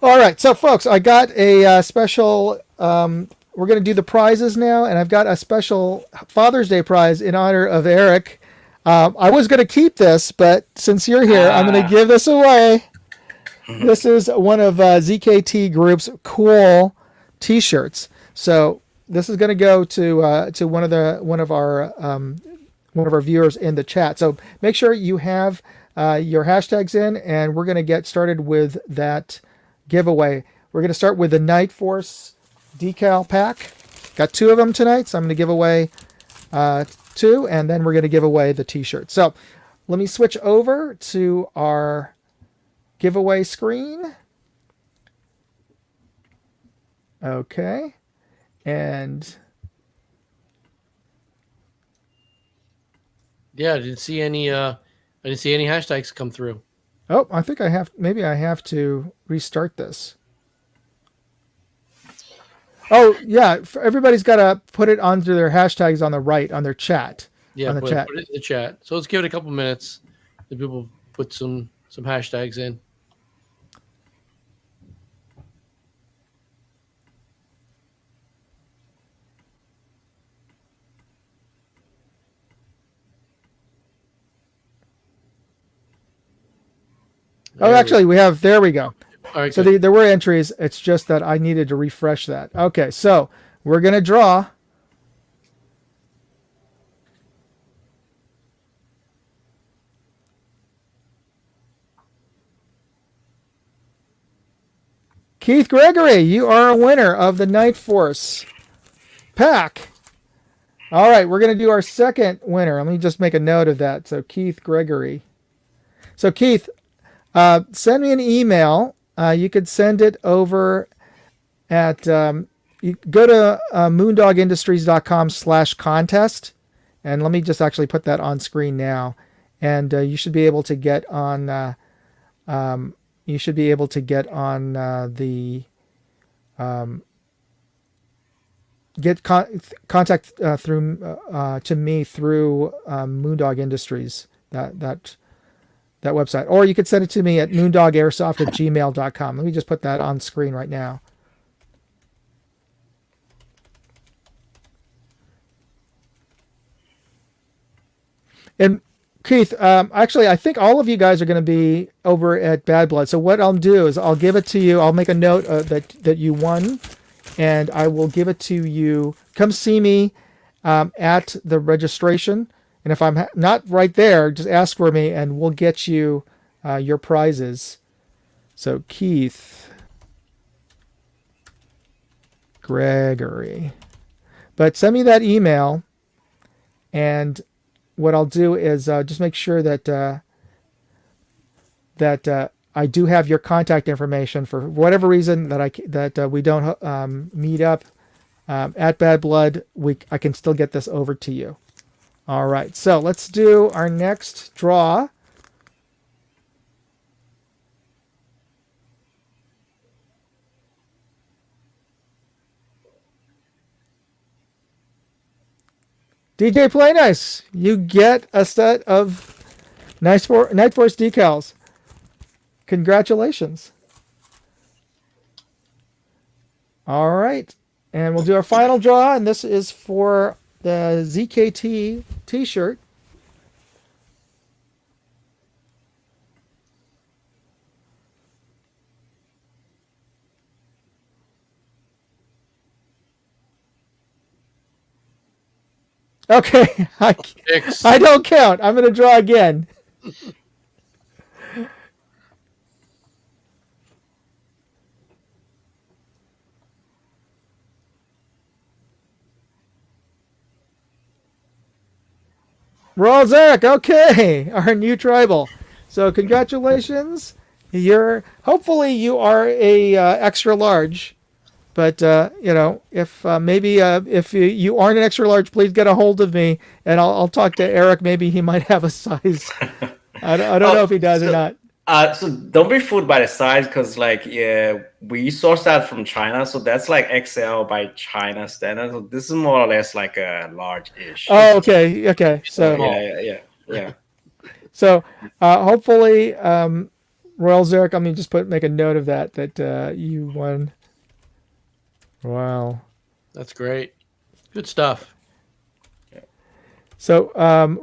All right, so folks, I got a special. We're going to do the prizes now, and I've got a special Father's Day prize in honor of Eric. I was going to keep this, but since you're here, I'm going to give this away. This is one of ZKT Group's cool T-shirts. So this is going to go to one of our viewers in the chat. So make sure you have your hashtags in, and we're going to get started with that giveaway. We're going to start with the Night Force decal pack. Got 2 of them tonight, so I'm going to give away 2, and then we're going to give away the T-shirt. So let me switch over to our giveaway screen. Okay, and yeah, I didn't see any hashtags come through. Oh, I think I have to restart this. Oh, yeah, everybody's got to put it onto their hashtags on the right, on their chat. Yeah, on the put chat. it in the chat. So let's give it a couple minutes. The people put some hashtags in. Actually, there we go. All right, so there were entries. It's just that I needed to refresh that. Okay, so we're going to draw. Keith Gregory, you are a winner of the Night Force pack. All right, we're going to do our second winner. Let me just make a note of that. So Keith Gregory. So Keith, send me an email. You could send it over at you go to moondogindustries.com/contest, and let me just actually put that on screen now, and you should be able to get on the contact through to me through Moondog Industries, that website, or you could send it to me at moondogairsoft@gmail.com. Let me just put that on screen right now. And Keith, actually, I think all of you guys are going to be over at Bad Blood. So what I'll do is I'll give it to you. I'll make a note that you won, and I will give it to you. Come see me at the registration. And if I'm not right there, just ask for me, and we'll get you your prizes. So Keith Gregory. But send me that email, and what I'll do is just make sure that I do have your contact information. For whatever reason that we don't meet up at Bad Blood, I can still get this over to you. All right, so let's do our next draw. DJ Play Nice, you get a set of Night Force decals. Congratulations. All right, and we'll do our final draw, and this is for the ZKT t-shirt. Okay, I don't count. I'm going to draw again. Rolzak, okay, our new tribal. So congratulations. Hopefully you are a extra large. But if maybe if you aren't an extra large, please get a hold of me, and I'll talk to Eric. Maybe he might have a size. I don't know if he does or not. So don't be fooled by the size, because we source that from China, so that's like XL by China standard. So this is more or less like a large-ish. Oh, okay. So yeah. So hopefully, Royal Zurich. I mean, just make a note of that you won. Wow, That's great. Good stuff. So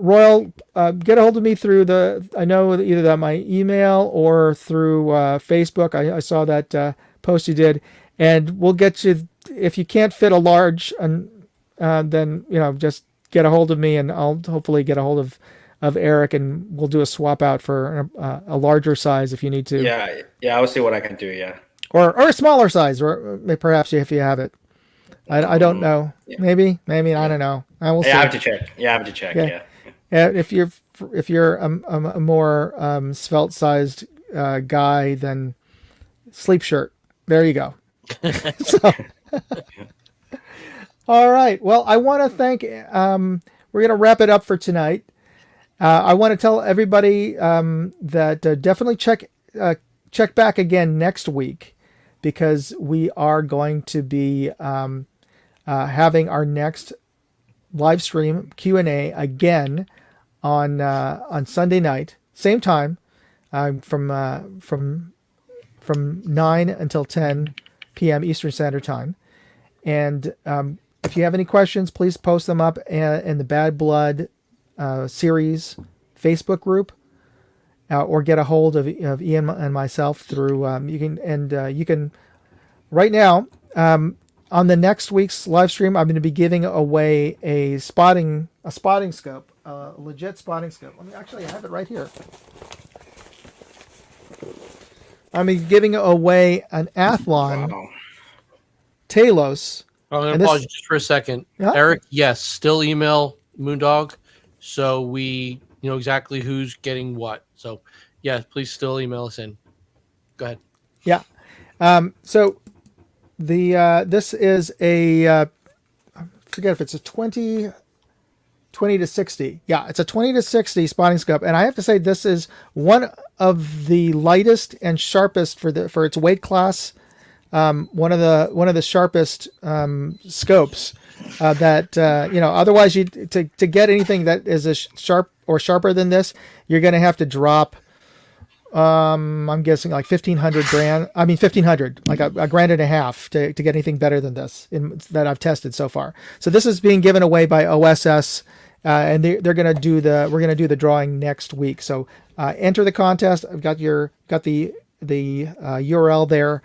Royal, get a hold of me through I know either that my email or through Facebook. I saw that post you did, and we'll get you. If you can't fit a large, and then just get a hold of me, and I'll hopefully get a hold of Eric, and we'll do a swap out for a larger size if you need to. Yeah, I'll see what I can do. Yeah, or a smaller size, or perhaps if you have it. I don't know. Yeah. Maybe I don't know. I will see. I have to check. Yeah, I have to check. Yeah. If you're a more svelte sized guy, then sleep shirt. There you go. So, all right. Well, I want to thank. We're going to wrap it up for tonight. I want to tell everybody that definitely check back again next week, because we are going to be having our next live stream Q&A again on Sunday night, same time, from 9 until 10 p.m. Eastern Standard Time. And if you have any questions, please post them up in the Bad Blood series Facebook group, or get a hold of Ian and myself through you can right now. On the next week's live stream, I'm going to be giving away a spotting scope, a legit spotting scope. I have it right here. I'm giving away an Athlon Talos. I'm going to pause you just for a second. Yeah? Eric, yes, still email Moondog, so we know exactly who's getting what. So, yeah, please still email us in. Go ahead. Yeah. So this is I forget if it's a 20 to 60. Yeah, it's a 20 to 60 spotting scope, and I have to say this is one of the lightest and sharpest for its weight class. One of the sharpest scopes that otherwise to get anything that is as sharp or sharper than this, you're going to have to drop. I'm guessing like 1,500, like a grand and a half to get anything better than this that I've tested so far. So this is being given away by OSS, and we're going to do the drawing next week. So enter the contest. I've got the URL there.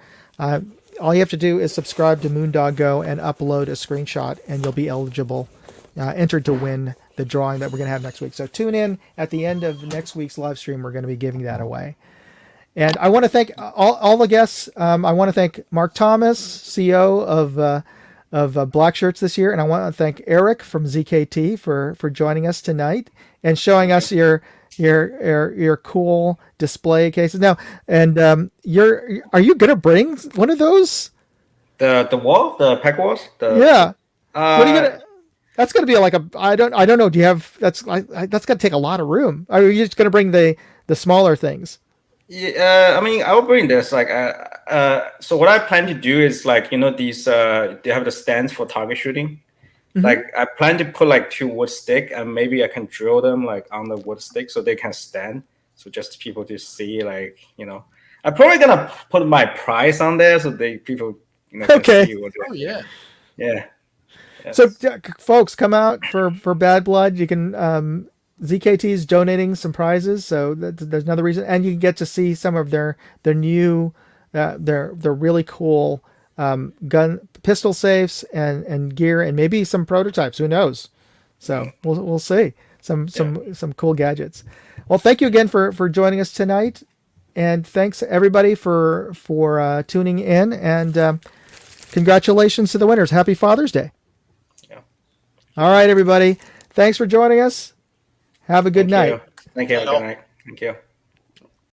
All you have to do is subscribe to Moondog Go and upload a screenshot, and you'll be eligible, entered to win the drawing that we're going to have next week. So tune in at the end of next week's live stream. We're going to be giving that away. And I want to thank all the guests. I want to thank Mark Thomas, CEO of Black Shirts this year, and I want to thank Eric from ZKT for joining us tonight and showing us your cool display cases. Now, and are you going to bring one of those? The pack walls. Yeah. What are you gonna? That's going to be like I don't know. Do you have that's going to take a lot of room? Are you just going to bring the smaller things? Yeah, I'll bring this. So what I plan to do is these they have the stands for target shooting. Mm-hmm. I plan to put 2 wood stick, and maybe I can drill them on the wood stick so they can stand. So just people to see, I'm probably gonna put my price on there so people okay. Can see what yeah. Yes. So folks, come out for Bad Blood. You can ZKT is donating some prizes, so there's another reason, and you get to see some of their new their really cool gun pistol safes and gear, and maybe some prototypes. Who knows? So we'll see some cool gadgets. Well, thank you again for joining us tonight, and thanks everybody for tuning in, and congratulations to the winners. Happy Father's Day. Yeah. All right, everybody. Thanks for joining us. Have a good night. Thank you. Have a good night. Thank you.